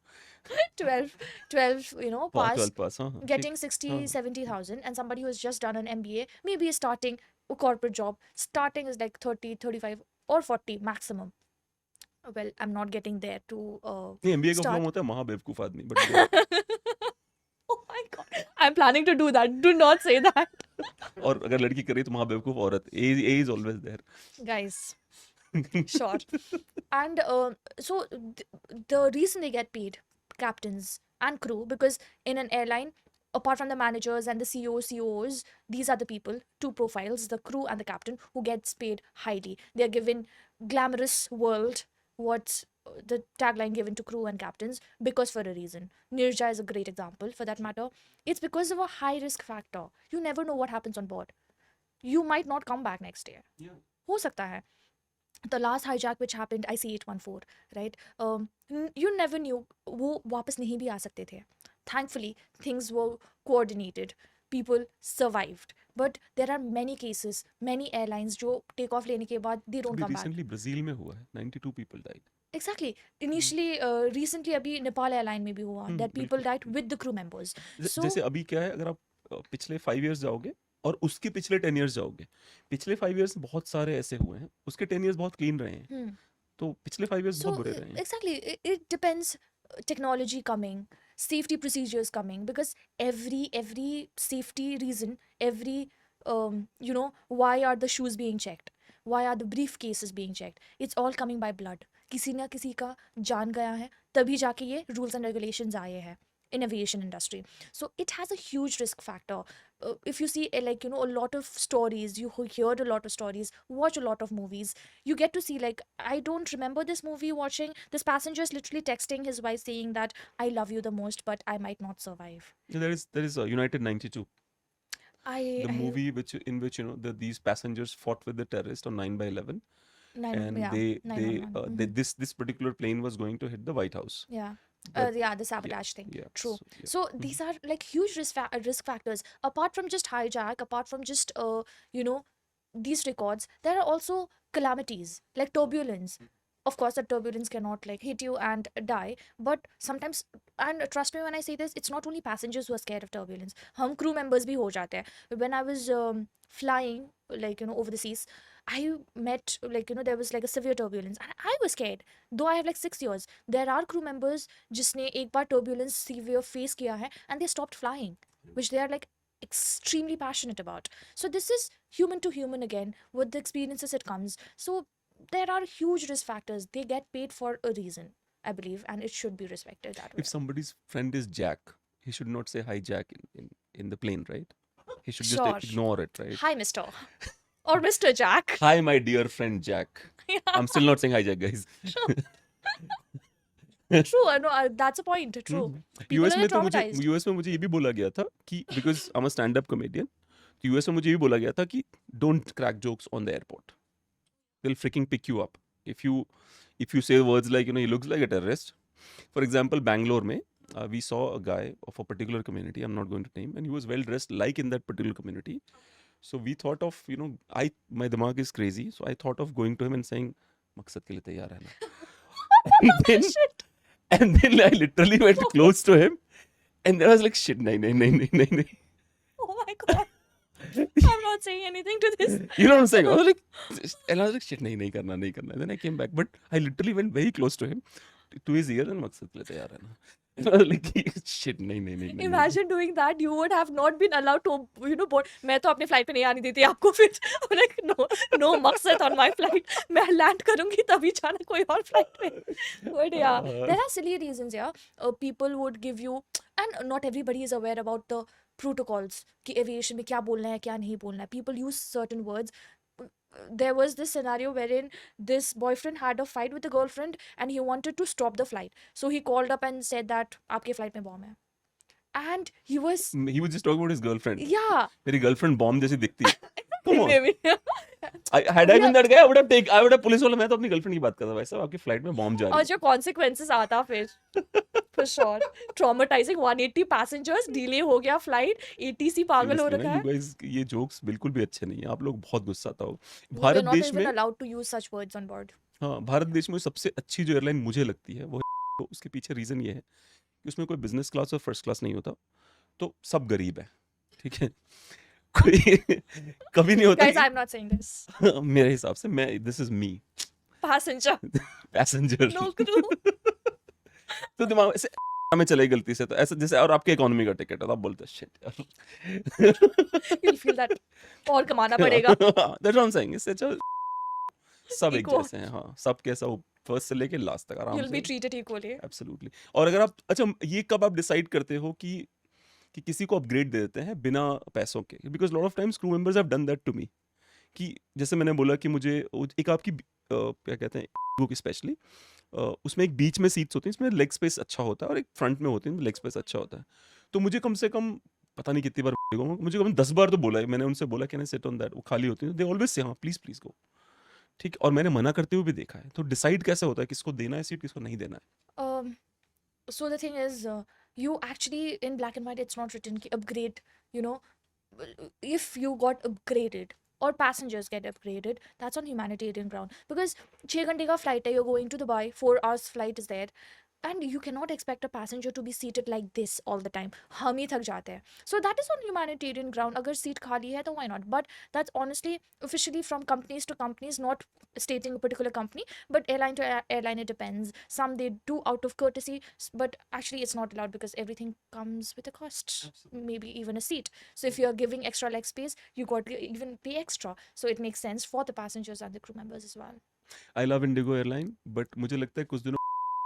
12, you know, pass. 12 पास, हाँ हाँ, Getting 60, 70,000, and somebody who has just done an MBA, maybe is starting a corporate job, starting is like 30, 35, or 40 maximum. Well, I'm not getting there to नहीं, MBA का start. Form होता है महाबेवकूफ आदमी, but Oh my God, I'm planning to do that. Do not say that, और अगर लड़की करे तो महाबेवकूफ औरत, A is always there. guys. Sure. And so the reason they get paid, captains and crew, because in an airline, apart from the managers and the COs, these are the people, two profiles, the crew and the captain, who gets paid highly. They are given glamorous world, what's the tagline given to crew and captains, because for a reason. Nirja is a great example for that matter. It's because of a high risk factor. You never know what happens on board. You might not come back next year. हो सकता है. The last hijack which happened, IC-814, right? You never knew वो वापस नहीं भी आ सकते थे. Thankfully, things were coordinated. People survived. But there are many cases, many airlines जो take off लेने के बाद they don't come back. Recently Brazil में हुआ है, 92 people died. Exactly. Initially, recently अभी नेपाल airline में भी हुआ that people died with the crew members. So जैसे अभी क्या है, अगर आप पिछले 5 इयर्स जाओगे और उसके पिछले 10 इयर्स जाओगे, पिछले 5 इयर्स बहुत सारे ऐसे हुए हैं, उसके 10 इयर्स बहुत क्लीन रहे हैं, तो पिछले 5 इयर्स बहुत बुरे रहे हैं. exactly, it depends. Technology coming, safety procedures coming, because every safety reason, every you know, why are the shoes being checked, why are the briefcases being checked, it's all coming by blood. किसी ना किसी का जान गया है, तभी जाके ये rules and regulations आए हैं in aviation industry. So it has a huge risk factor. If you see like, you know, a lot of stories, you hear a lot of stories, watch a lot of movies, you get to see like, I don't remember this movie watching, this passenger is literally texting his wife saying that I love you the most but I might not survive. There is United 92, the I movie in which you know these passengers fought with the terrorists on 9/11, and yeah, they 911. this particular plane was going to hit the White House. Yeah. But- Yeah, the sabotage thing. yeah, True. yeah. So these are like huge risk factors. Apart from just hijack, apart from just you know, these records, there are also calamities like turbulence. of course the turbulence cannot like hit you and die, but sometimes, and trust me when I say this, it's not only passengers who are scared of turbulence, hum crew members bhi ho jate hain. When I was flying, like, over the seas, I met, like, there was like a severe turbulence and I was scared, though I have like 6 years. There are crew members जिसने एक बार turbulence severe face किया है and they stopped flying, which they are like extremely passionate about. So this is human to human again, with the experiences it comes. So there are huge risk factors. They get paid for a reason, I believe, and it should be respected that way. If somebody's friend is Jack, he should not say hi Jack in the plane, right? He should just Sure. ignore it, right? Hi, Mr. or Mr. Jack. Hi, my dear friend Jack. Yeah, I'm still not saying hi Jack, guys. true. No, that's a point. True. People US are में तो मुझे traumatized. US में मुझे ये भी बोला गया था कि because I am a stand up comedian, तो यूएस में मुझे ये भी बोला गया था कि don't crack jokes on the airport, they will fricking pick you up if you say words like, he looks like a terrorist. For example, Bangalore में we saw a guy of a particular community, I'm not going to name, and he was well dressed like in that particular community. So we thought of, my dimag is crazy, so I thought of going to him and saying, मकसद के लिए तैयार रहना. And then, Shit. and then I literally went close to him, and I was like, shit, nahi. Oh my god. I'm not saying anything to this. You know what I'm saying? I was like, shit, nahi karna. And then I came back, but I literally went very close to him, to his ear, and मकसद के लिए तैयार रहना. And I was like, shit, nahi. Imagine doing that. You would have not been allowed to, board. मैं तो अपनी flight पे नहीं आने देती आपको फिर. I'm like, no मकसद on my flight. मैं लैंड करूंगी तभी जाना कोई और फ्लाइट पे. But yeah, there are silly reasons. Yeah, people would give you, and not everybody is aware about the protocols कि aviation में क्या बोलना है क्या नहीं बोलना है. People use certain words. There was this scenario wherein this boyfriend had a fight with a girlfriend and he wanted to stop the flight. So he called up and said that आपके flight में bomb है. And he was, He was just talking about his girlfriend. yeah, मेरी girlfriend bomb जैसी दिखती है. Come on. maybe. Had I been that guy, I would have police वाला, मैं तो अपनी गर्लफ्रेंड की बात करता भाई साहब, आपकी फ्लाइट में बॉम्ब जा रही और है. जो consequences आता फिर, for sure. Traumatizing 180 passengers, delay हो गया flight, ATC पागल हो Seriously, रखा man, है. you guys, ये जोक्स बिल्कुल भी अच्छे नहीं है. आप लोग बहुत गुस्सा आता हो. We were भारत not देश even में, allowed to use such words on board. हाँ, भारत देश में सबसे अच्छी जो एयरलाइन मुझे लगती है वो है, उसके पीछे रीजन ये है कि उसमें कोई बिजनेस क्लास और फर्स्ट क्लास नहीं होता, तो सब गरीब है, ठीक है. कोई कभी नहीं होता Guys, I'm not saying this. कि, मेरे हिसाब से, मैं, this is me Passenger, passenger. no crew. तो दिमाग ऐसे में चले गलती से, तो ऐसा जैसे, और आपके इकोनॉमी का टिकट है तो आप बोलते हैं शिट यार. You'll feel that और कमाना पड़ेगा. That's what I'm saying. इससे अच्छा सब एक Equal. जैसे हैं. हाँ, सब कैसा हो, फर्स्ट से लेके लास्ट तक आराम You'll be से. treated equally. एब्सोल्युटली. और अगर आप, अच्छा, ये कब आप डिसाइड करते हो कि किसी को अपग्रेड दे देते हैं बिना पैसों के? Because lot of times crew members have done that to me, कि जैसे मैंने बोला कि मुझे एक आपकी क्या कहते हैं, बुक स्पेशली, उसमें एक बीच में सीट्स होती हैं, इसमें लेग स्पेस अच्छा होता है, और एक फ्रंट में होती है, लेग स्पेस अच्छा होता है. तो मुझे कम से कम पता नहीं कितनी बार, मुझे कम 10 बार तो बोला है मैंने उनसे, बोला can I sit on that, वो खाली होती है, दे ऑलवेज से हाँ प्लीज गो. ठीक, और मैंने मना करते हुए भी देखा है. तो डिसाइड कैसे होता है किसको देना है सीट, किसको नहीं देना है? So the thing is, you actually, in black and white, it's not written ki upgrade, if you got upgraded or passengers get upgraded, that's on humanitarian ground. Because 6 घंटे का flight है, you're going to Dubai, 4 hours flight is there, and you cannot expect a passenger to be seated like this all the time. हम ही थक जाते हैं. So that is on humanitarian ground. अगर seat खाली है तो why not? But that's honestly officially from companies to companies, not stating a particular company, but airline to airline it depends. Some they do out of courtesy, but actually it's not allowed because everything comes with a cost. Maybe even a seat. So if you're giving extra leg space, you got to even pay extra. So it makes sense for the passengers and the crew members as well. I love Indigo airline, but मुझे लगता है कुछ दिनों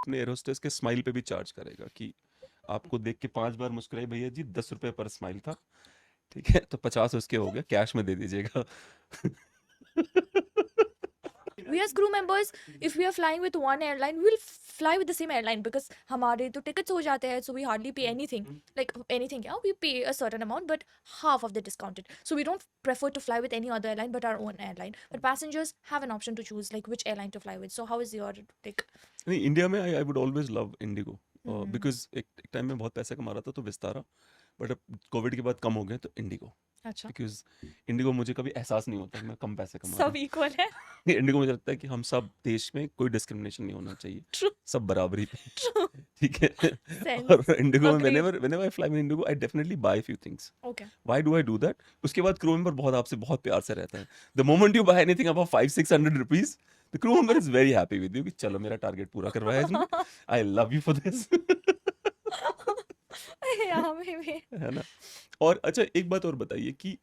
अपने air hostess के smile पे भी charge करेगा, कि आपको देख के 5 बार मुस्कुराए भैया जी, 10 रुपए पर स्माइल था, ठीक है, तो 50 उसके हो गया, कैश में दे दीजिएगा. We as crew members, if we are flying with one airline, we'll fly with the same airline because हमारे तो tickets हो जाते हैं, so we hardly pay anything. Like anything, yeah, we pay a certain amount, but half of the discounted. So we don't prefer to fly with any other airline but our own airline. But passengers have an option to choose like which airline to fly with. So how is your like? नहीं, India में I would always love Indigo, because एक time में बहुत पैसा कमा रहा था तो विस्तारा, बट अब कोविड के बाद कम हो गए तो इंडिगो. अच्छा बिकॉज इंडिगो मुझे कभी एहसास नहीं होता कि मैं कम पैसे कमा रहा सब इक्वल है हूँ। इंडिगो मुझे लगता है कि हम सब देश में कोई डिस्क्रिमिनेशन नहीं होना चाहिए, ट्रू सब बराबरी पे। ट्रू ठीक है। और सेंस इंडिगो में agreed whenever I fly with Indigo, I definitely buy a few things. Okay Why do I do that? उसके बाद क्रू मेंबर बहुत आपसे बहुत प्यार से रहता है। The moment you buy anything above 500-600 rupees, the crew member is very happy with you कि चलो मेरा टारगेट पूरा करवाया इसने। I love you for this। या मे है ना? और अच्छा एक बात और बताइए कि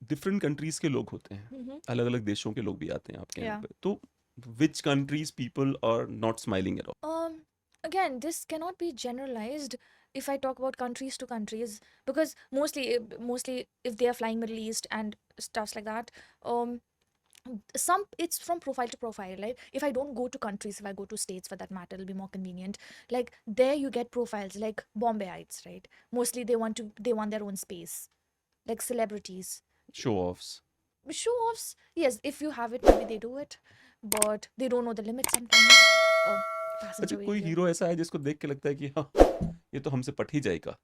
डिफरेंट कंट्रीज के लोग होते हैं, बी अलग अलग देशों के लोग भी आते हैं आपके यहाँ या पे, तो which countries people are not smiling at all? Again, this cannot be generalized if I talk about countries to countries, because mostly if they are flying Middle East and stuffs like that, um, some it's from profile to profile. Like if I don't go to countries, if I go to states for that matter, it'll be more convenient. Like there you get profiles like Bombayites, right? Mostly they want their own space, like celebrities. Show offs. Show offs, yes, if you have it, maybe they do it, but they don't know the limits sometimes. Oh, अच्छा passenger कोई vehicle. Hero ऐसा है जिसको देख के लगता है कि हाँ ये तो हमसे पट ही जाएगा,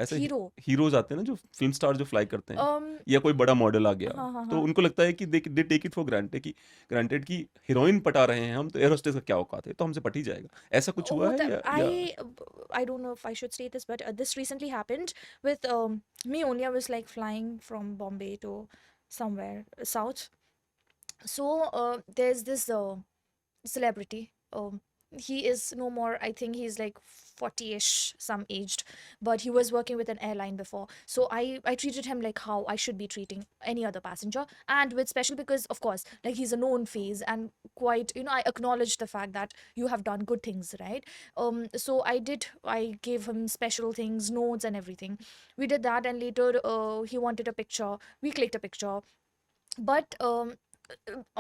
ऐसे Hero. हीरोज आते हैं ना जो फिल्म स्टार जो फ्लाई करते हैं, Um, या कोई बड़ा मॉडल आ गया, हाँ तो उनको लगता है कि they take it for granted कि हीरोइन पटा रहे हैं हम, तो एयर होस्टेस का क्या औकात है, तो हमसे पट ही जाएगा, ऐसा कुछ हुआ है या I don't know if I should state this, but this recently happened with me only. I was like flying from Bombay to somewhere south. So there's this celebrity. He is no more. I think he's like 40ish, some aged, but he was working with an airline before. So I treated him like how I should be treating any other passenger, and with special because of course like he's a known face and quite I acknowledged the fact that you have done good things, right? So I gave him special things, notes and everything. We did that, and later he wanted a picture. We clicked a picture, but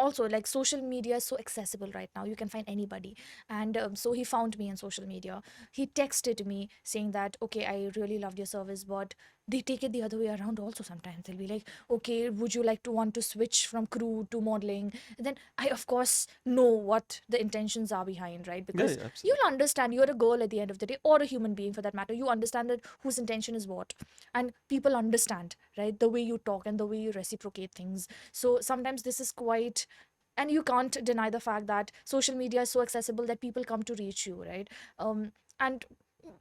also like social media is so accessible right now, you can find anybody. And so he found me on social media. He texted me saying that okay, I really loved your service, but they take it the other way around also. Sometimes they'll be like, okay, would you like to want to switch from crew to modeling? And then I of course know what the intentions are behind, right? Because absolutely. you'll understand, you're a girl at the end of the day, or a human being for that matter. You understand that whose intention is what, and people understand, right, the way you talk and the way you reciprocate things. So sometimes this is quite, and you can't deny the fact that social media is so accessible that people come to reach you, right? And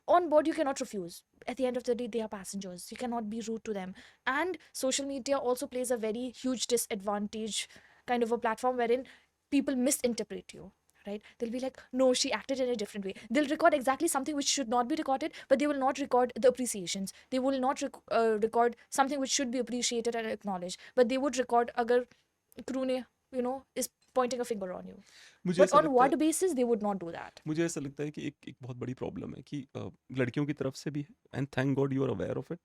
on board you cannot refuse. At the end of the day, they are passengers, you cannot be rude to them. And social media also plays a very huge disadvantage kind of a platform wherein people misinterpret you, right? They'll be like, no, she acted in a different way. They'll record exactly something which should not be recorded, but they will not record the appreciations. They will not record something which should be appreciated and acknowledged, but they would record agar crew ne, is pointing a finger on you. मुझे But ऐसा on लगता what है basis they would not do that? मुझे ऐसा लगता है कि एक बहुत बड़ी प्रॉब्लम है कि लड़कियों की तरफ से भी है, and thank God you are aware of it.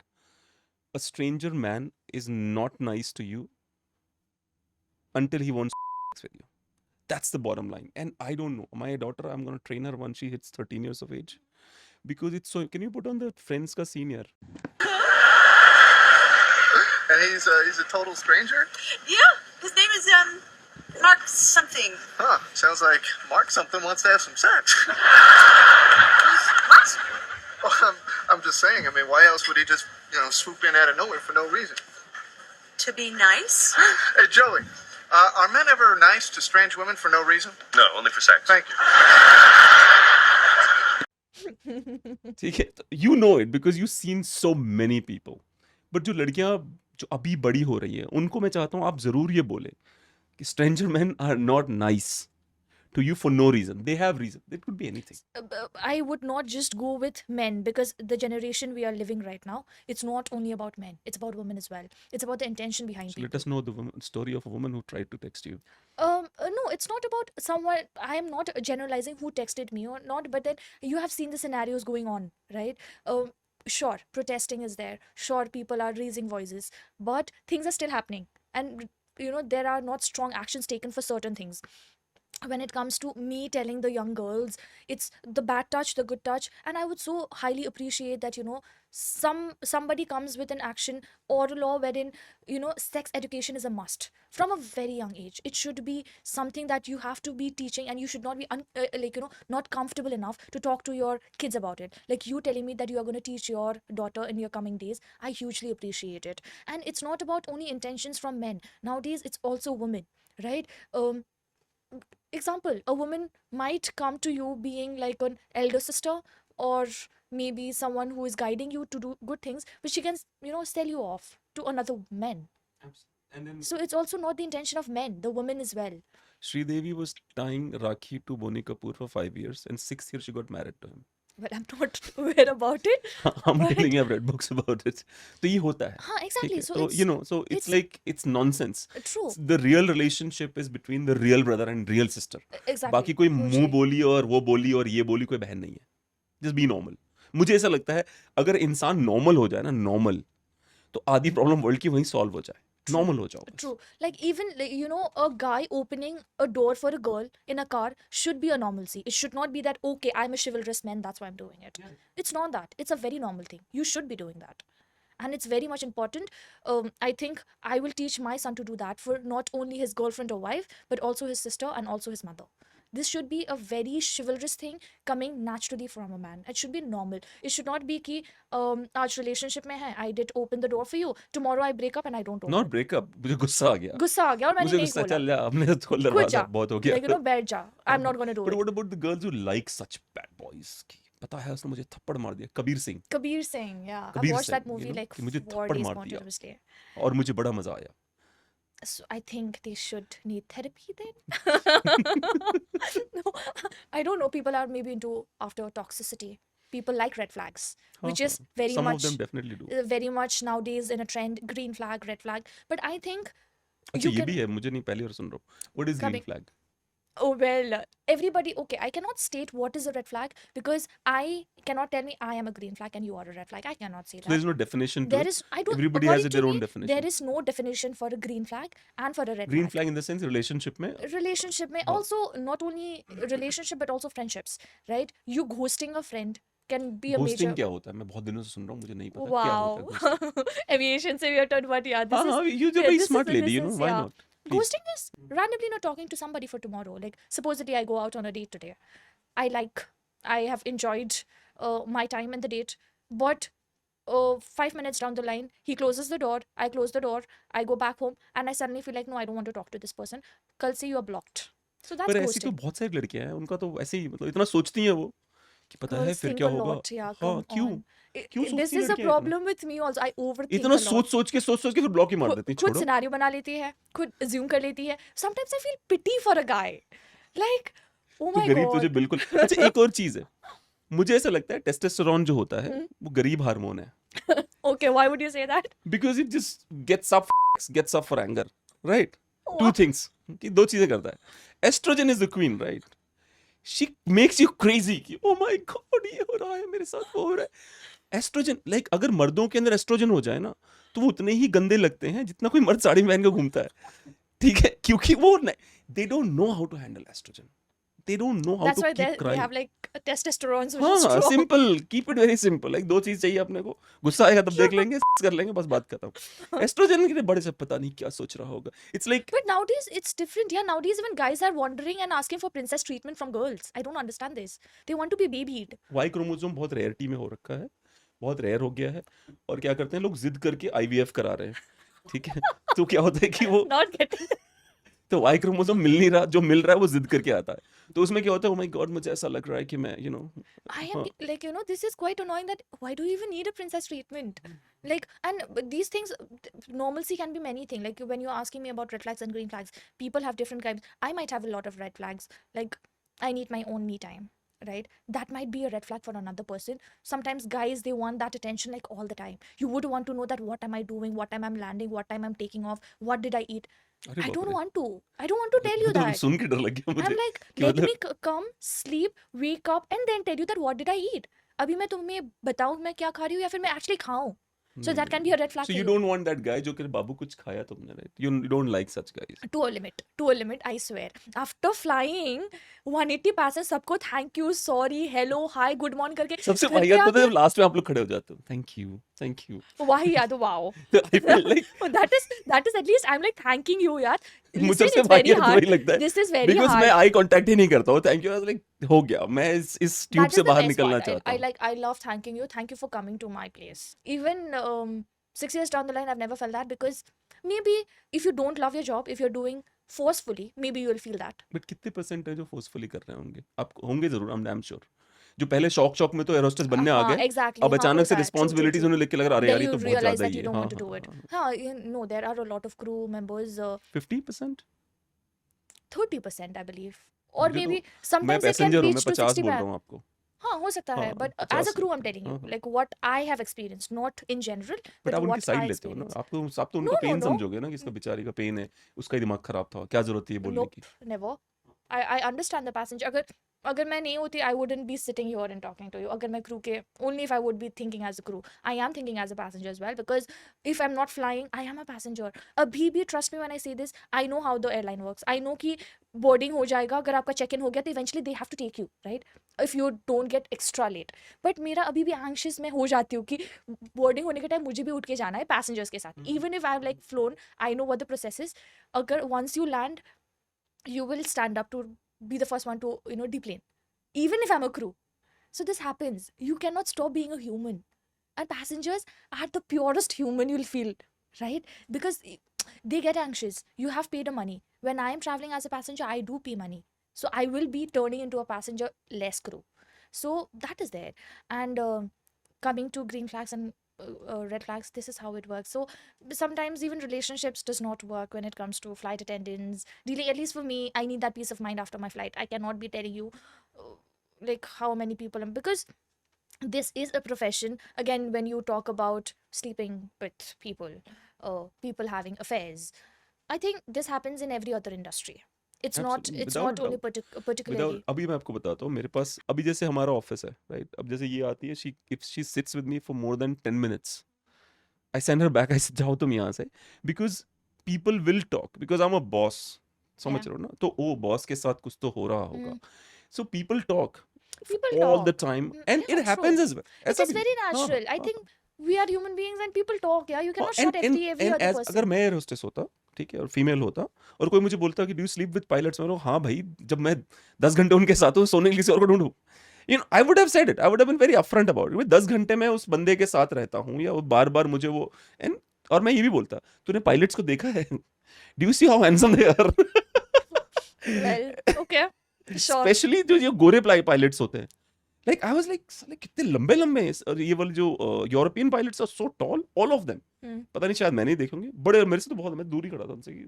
A stranger man is not nice to you until he wants sex with you. That's the bottom line. And I don't know. My daughter, I'm going to train her once she hits 13 years of age. Because it's so... Can you put on the Friends ka scene here? And he's a total stranger? Yeah, his name is Mark something. Huh. Sounds like Mark something wants to have some sex. What? Well, I'm just saying. I mean, why else would he just, swoop in out of nowhere for no reason? To be nice? Hey, Joey, are men ever nice to strange women for no reason? No, only for sex. Thank you. ठीक है, you know it because you've seen so many people. But जो लड़कियां जो अभी बड़ी हो रही हैं, उनको मैं चाहता हूँ आप जरूर ये बोले कि stranger men are not nice to you for no reason. They have reason. It could be anything. I would not just go with men, because the generation we are living right now, it's not only about men, it's about women as well. It's about the intention behind So let people. us know the story of a woman who tried to text you. No, it's not about someone. I am not generalizing who texted me or not, but then you have seen the scenarios going on, right? Sure, protesting is there. Sure, people are raising voices, but things are still happening, and there are not strong actions taken for certain things. When it comes to me telling the young girls, it's the bad touch, the good touch, and I would so highly appreciate that somebody comes with an action or a law wherein sex education is a must from a very young age. It should be something that you have to be teaching, and you should not be not comfortable enough to talk to your kids about it. Like you telling me that you are going to teach your daughter in your coming days, I hugely appreciate it. And it's not about only intentions from men. Nowadays it's also women, right? Example, a woman might come to you being like an elder sister, or maybe someone who is guiding you to do good things, but she can sell you off to another man. And then So it's also not the intention of men, the women as well. Sridevi was tying Rakhi to Boni Kapoor for 5 years, and 6 years she got married to him. But I'm not aware about it. I'm But telling you, I've read books about it. तो ये होता है. हाँ, ठीक exactly. है? So तो it's so it's it's like it's nonsense. true. The real relationship is between the real brother and real sister. Exactly. बाकी कोई मुंह Hugely. बोली और वो बोली और ये बोली कोई बहन नहीं है. Just be normal. मुझे ऐसा लगता है अगर इंसान नॉर्मल हो जाए ना, नॉर्मल, तो आधी प्रॉब्लम वर्ल्ड की वहीं सॉल्व हो जाए. नॉर्मल हो जाओ बस. True. Like even a guy opening a door for a girl in a car should be a normalcy. It should not be that, okay, I'm a chivalrous man, that's why I'm doing it. It's not that. It's a very normal thing. You should be doing that. And it's very much important. I think I will teach my son to do that for not only his girlfriend or wife, but also his sister and also his mother. This should be a very chivalrous thing coming naturally from a man. It should be normal. It should not be कि आज relationship में है, I did open the door for you. Tomorrow I break up and I don't open. Not break up. मुझे गुस्सा आ गया. गुस्सा आ गया और मैंने मुझे नहीं गुस्सा खोला. चल जा. आपने तो खोल खुद दरवाजा. जा. बहुत हो गया. Like बैठ जा. I'm not gonna do But it. what about the girls who like such bad boys? कि पता है उसने मुझे थप्पड़ मार दिया. Kabir Singh. Kabir Singh, yeah. Kabir I watched that Singh, movie like कि मुझे 4 थप्पड़ days मार दिया. continuously. और मुझे बड़ा मजा आया. So I think they should need therapy then. No, I don't know. People are maybe into after toxicity. People like red flags, which is very Some much of them definitely do. very much nowadays in a trend. Green flag, red flag. But I think अच्छा you ये can. भी है. मुझे नहीं पहली बार सुन रहा हूँ. What is green Coming. flag? Oh well, everybody. Okay, I cannot state what is a red flag because I cannot tell me I am a green flag and you are a red flag. I cannot say So there that. is no definition to There it. is. I don't. Everybody has according their to own me, definition. There is no definition for a green flag and for a red Green flag. flag in the sense relationship में. Relationship mein हाँ. also not only relationship but also friendships, right? You ghosting a friend can be a Ghosting major. क्या होता है? मैं बहुत दिनों से सुन रहा हूँ. मुझे नहीं पता क्या होता है ghosting. Wow. Aviation से we are turned, but yeah, this हाँ is हाँ. You're a yeah, very this smart is the lady. You know business, why yeah. not? Please. Ghosting is randomly not talking to somebody for tomorrow. Like supposedly I go out on a date today. I have enjoyed my time in the date, but 5 minutes down the line, he closes the door. I close the door. I go back home, and I suddenly feel like no, I don't want to talk to this person. कल से you are blocked. So that's पर ऐसी तो ghosting. बहुत सारी लड़कियां हैं. उनका तो ऐसे ही मतलब इतना सोचती हैं वो कि पता है Girls फिर think क्या a होगा. lot, yeah, हाँ come क्यों? on. क्यों This सोचती हैं is a लड़कियां इतना? problem with me also. I overthink इतना a lot. सोच के फिर ब्लॉक ही मार देती हैं. खुद छोड़ो. सिनेरियो बना लेती है, खुद assume कर लेती है. Sometimes I feel pity for a guy. Like, oh तो my गरीब तुझे god. बिल्कुल. अच्छा एक और चीज है. मुझे ऐसा लगता है टेस्टोस्टेरोन जो होता है वो गरीब हार्मोन है. Okay, why would you say that? Because it just gets up for anger, right? Two things. कि दो चीजें करता है. Estrogen is the queen, right? She makes you crazy कि oh my god ये हो रहा है मेरे साथ, वो हो रहा है. एस्ट्रोजन लाइक अगर मर्दों के अंदर एस्ट्रोजन हो जाए ना तो वो उतने ही गंदे लगते हैं जितना कोई मर्द साड़ी पहन के घूमता है. ठीक है, क्योंकि वो they don't know how to handle estrogen. They don't know how That's to why keep they crying. have like testosterone, which is हाँ strong. Simple, keep it very simple. Like दो चीज चाहिए अपने को. गुस्सा आएगा तब देख लेंगे, कर लेंगे, बस बात खत्म. एस्ट्रोजन के लिए बड़े से पता नहीं क्या सोच रहा होगा. It's like But nowadays it's different. Yeah, nowadays even guys are wandering and asking for princess treatment from girls. I don't understand this. They want to be babied. Y chromosome बहुत रेयरिटी में हो रखा है, बहुत rare हो गया है. और क्या करते हैं लोग, जिद करके आईवीएफ करा रहे हैं. ठीक है, तो क्या होता है कि वो Not getting. तो वाई क्रोमोसोम मिल नहीं रहा, जो मिल रहा है वो जिद करके आता है. तो उसमें क्या होता है, ओ माय गॉड मुझे ऐसा लग रहा है कि मैं I am like, this is quite annoying that why do you even need a princess treatment? Like, and but these things, normalcy can be many things. Like when you're asking me about red flags and green flags, people have different kinds. I might have a lot of red flags. Like, I need my own me time, right? That might be a red flag for another person. Sometimes guys, they want that attention like all the time. You would want to know that what am I doing, what time I'm landing, what time I'm taking off, what did I eat. अरे I बाप don't रे. want to. I don't want to tell you तो that. सुन के डर लग गया मुझे. I'm like, कि let मतलब me come, sleep, wake up, and then tell you that what did I eat. अभी मैं तुम्हें बताऊं मैं क्या खा रही हूँ या फिर मैं actually खाऊं. So that can be a red flag So for you you. don't want that guy जो कि बाबू कुछ खाया तुमने, right? You don't like such guys. To a limit, I swear. After flying 180 passengers, सबको thank you, sorry, hello, hi, good morning करके सबसे घर पे वाहियात पता है आके जब लास्ट में आप लोग खड़े हो जाते हो, thank you. वाहियात, wow. I felt like that is at least I'm like thanking you यार. मुझे Listen, सबसे it's very वाहियात hard. वही लगता है, This is very because hard. मैं आई कांटेक्ट ही नहीं करता हूँ. Thank you, I was like हो गया, मैं इस ट्यूब That से is the बाहर best निकलना part. चाहता हूँ. I love thanking you. Thank you for coming to my place. Even 6 years down the line, I've never felt that, because maybe if you don't love your job, if you're doing forcefully, maybe you'll feel that. But कितने percent है जो forcefully कर रहे होंगे? आप होंगे जरूर, I am damn sure. जो पहले शौक में तो एयर होस्टेस बनने आ हाँ, गए, exactly. अब हाँ, अचानक से होता है. True, true, responsibilities true. उन्हें लेके लग रहा, अरे Then यार ये you तो बहुत realize ज्यादा that ही you है. don't हाँ want to do हाँ it. हाँ. हाँ, you know, there are a lot of crew members, 50%? 30%, I believe. Or मुझे maybe मैं sometimes it can पैसेंजर हूँ, reach मैं to 50 60 बोल रहा हूँ आपको. हाँ, हो सकता है, हाँ, but as 50 a crew, I'm telling you, हाँ. like what I have experienced, not in general, but but आप उनकी what साइड I लेते हो ना, experienced. आप तो No, उनका no, पेन no. समझोगे ना कि इसका बेचारी का पेन है, उसका ही दिमाग खराब था, क्या जरूरत थी ये बोलने Nope, की. never. I understand the passenger. अगर मैं नहीं होती, I wouldn't be sitting here and talking to you. अगर मैं crew के, only if I would be thinking as a crew. I am thinking as a passenger as well, because if I'm not flying, I am a passenger. अभी भी trust me when I say this, I know how the airline works. I know कि boarding हो जाएगा, अगर आपका check-in हो गया तो eventually they have to take you, right? If you don't get extra late. But मेरा अभी भी anxious मैं हो जाती हूँ कि boarding होने के टाइम मुझे भी उठ के जाना है passengers के साथ. Even if I've like flown, I know what the process is. अगर once you land, you will stand up to be the first one to, deplane, even if I'm a crew. So this happens. You cannot stop being a human, and passengers are the purest human you'll feel, right? Because they get anxious. You have paid a money. When I am traveling as a passenger, I do pay money, so I will be turning into a passenger less crew. So that is there. And coming to green flags and red flags, this is how it works. So sometimes even relationships does not work when it comes to flight attendants dealing. At least for me, I need that peace of mind after my flight. I cannot be telling you like how many people because this is a profession. Again, when you talk about sleeping with people, people having affairs, I think this happens in every other industry. It's Absolutely, it's without not only particularly. अभी मैं आपको बताता हूँ, मेरे पास अभी जैसे हमारा office है, राइट? अब जैसे ये आती है, if she sits with me for more than 10 minutes, I send her back. I say जाओ तुम यहाँ से, because people will talk, because I'm a boss, समझ रहे हो ना? तो वो बॉस के साथ कुछ तो हो रहा होगा. So people talk People all the talk. time, Mm, and yeah, it happens true. as well. It ऐसा is भी very हाँ, natural. I हाँ, think we are human beings and people talk. Yeah, you cannot हाँ, shut every and other as person. अगर मैं air hostess होता, ठीक है, और फीमेल होता, और कोई मुझे बोलता कि do you sleep with pilots, मैं बोलूँ हाँ भाई, जब मैं 10 घंटे उनके साथ हूँ, सोने के लिए किसी और को ढूंढूं. I would have said it. I would have been very upfront about it. 10 घंटे मैं उस बंदे के साथ रहता हूँ, या वो बार-बार मुझे वो, और मैं ये भी बोलता, तूने पायलट्स को देखा है? Do you see how handsome they are? Well, okay, sure. Especially जो गोरे पायलट्स होते हैं. Like I was like, साले कितने लंबे हैं, और ये वाले जो European pilots are so tall, all of them. पता नहीं, शायद मैंने ही देखे होंगे, बड़े मेरे से तो बहुत, मैं दूर ही खड़ा था उनसे कि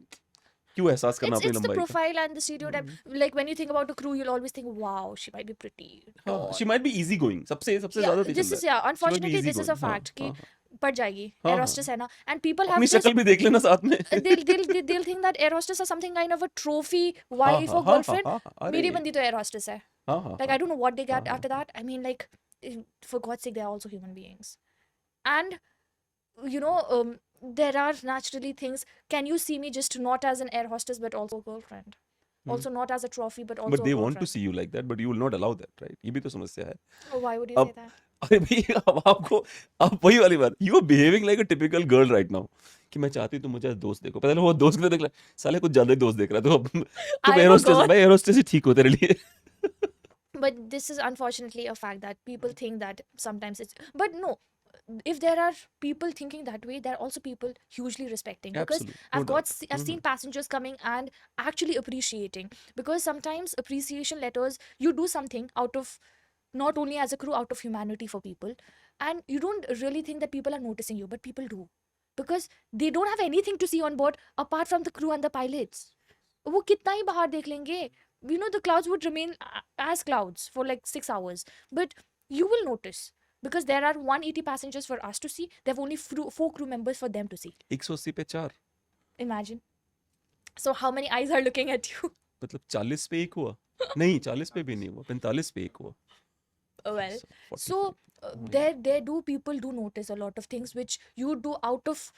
क्यों एहसास करना अपनी It's the लंबाई का. profile and the stereotype. Like when you think about a crew, you'll always think, wow, she might be pretty. हाँ, tall. she might be easy going. सबसे Yeah, ज्यादा तो this चल is रहा है. unfortunately easy this is a going. हाँ, fact कि हाँ, पड़ जाएगी हाँ, air हाँ. hostess है ना, and people have अपनी this. शक्ल भी देख लेना साथ में. they'll think that air hostess is something kind of a trophy wife हाँ, or हाँ, girlfriend. हाँ, हाँ, अरे, मेरी बंदी तो air hostess है. हाँ, हाँ, Like I don't know what they get हाँ, after that. I mean, like, for God's sake, they are also human beings. And there are naturally things. Can you see me just not as an air hostess but also a girlfriend? Also not as a trophy but also But a they girlfriend. want to see you like that, but you will not allow that, right? ये भी तो समस्या है. Oh, why would you अब say that? अरे भाई, अब आपको, आप वही वाली बात, you are behaving like a typical girl right now, कि मैं चाहती हूँ तुम मुझे दोस्त देखो, पहले वो दोस्त को देख ले, साले कुछ ज्यादा ही दोस्त देख रहा है, तो अब तुम I'm air a hostess, girl. भाई एयर होस्टेस ही ठीक हो तेरे लिए. But this is unfortunately a fact that people think that sometimes it's. But no, if there are people thinking that way, there are also people hugely respecting. Because Absolutely, no I've doubt. I've seen passengers coming and actually appreciating. Because sometimes appreciation letters, you do something out of, not only as a crew, out of humanity for people, and you don't really think that people are noticing you, but people do, because they don't have anything to see on board apart from the crew and the pilots. वो कितना ही बाहर देख लेंगे. The clouds would remain as clouds for like 6 hours, but you will notice because there are 180 passengers for us to see. There have only 4 crew members for them to see. 180 पे 4, Imagine. So how many eyes are looking at you? मतलब 40 पे 1 हुआ, नहीं 40 पे भी नहीं हुआ, 45 पे 1 हुआ. well, So, so 45. Oh my there do people do notice a lot of things which you do out of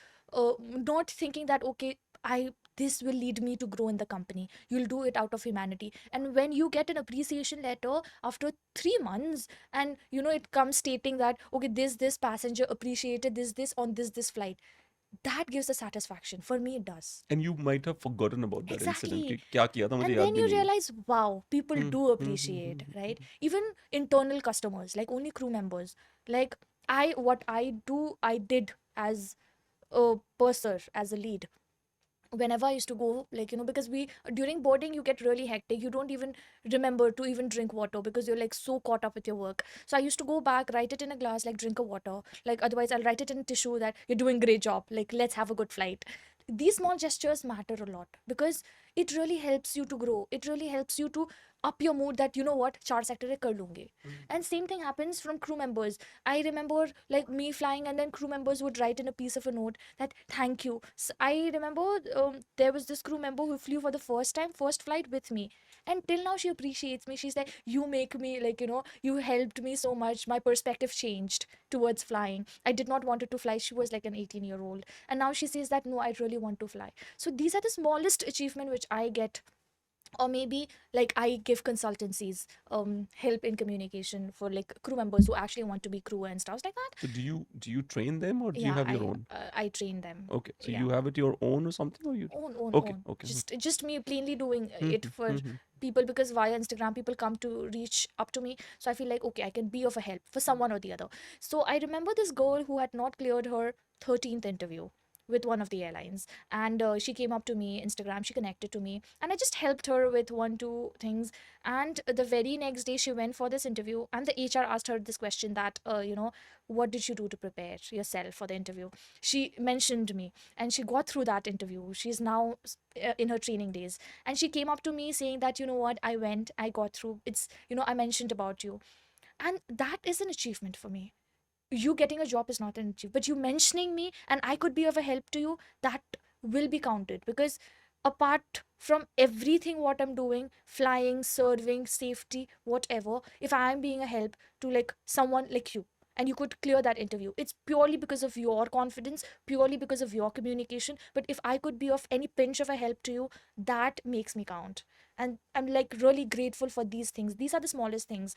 not thinking that okay, I this will lead me to grow in the company. You'll do it out of humanity, and when you get an appreciation letter after 3 months, and you know it comes stating that okay, this passenger appreciated this on this flight, that gives a satisfaction. For me it does. And you might have forgotten about that incident Exactly. कि क्या किया था मुझे And याद then भी you नहीं है. realize, wow, people Hmm, do hmm, appreciate, hmm, right? Even internal customers, like only crew members. Like what I did as a purser, as a lead. Whenever I used to go, like, you know, because we during boarding you get really hectic. You don't even remember to even drink water because you're like so caught up with your work. So I used to go back, write it in a glass, like drink a water. Like otherwise I'll write it in a tissue that you're doing great job. Like let's have a good flight. These small gestures matter a lot because it really helps you to grow. It really helps you to up your mood that you know what, char sector hai, kar lunge. And same thing happens from crew members. I remember like me flying and then crew members would write in a piece of a note that thank you. I remember there was this crew member who flew for the first time, first flight with me. And till now she appreciates me. She's like, you make me like, you know, you helped me so much. My perspective changed towards flying. I did not want her to fly. She was like an 18-year-old. And now she says that no, I really want to fly. So these are the smallest achievement which I get. Or maybe like I give consultancies help in communication for like crew members who actually want to be crew and stuff like that. So do you train them or do you Yeah, have your own? I train them. Okay, so Yeah. you have it your own or something or you? Own Okay, own okay. just me plainly doing it Mhm, for mhm. people, because via Instagram people come to reach up to me, so I feel like okay, I can be of a help for someone or the other. So I remember this girl who had not cleared her 13th interview with one of the airlines, and she came up to me Instagram, she connected to me, and I just helped her with one two things. And the very next day she went for this interview, and the HR asked her this question that you know, what did you do to prepare yourself for the interview? She mentioned me, and she got through that interview. She's now in her training days, and she came up to me saying that you know what, I went, I got through, it's, you know, I mentioned about you. And that is an achievement for me. You getting a job is not an achievement, but you mentioning me and I could be of a help to you, that will be counted. Because apart from everything what I'm doing, flying, serving, safety, whatever, if I'm being a help to like someone like you, and you could clear that interview, it's purely because of your confidence, purely because of your communication. But if I could be of any pinch of a help to you, that makes me count. And I'm like really grateful for these things. These are the smallest things.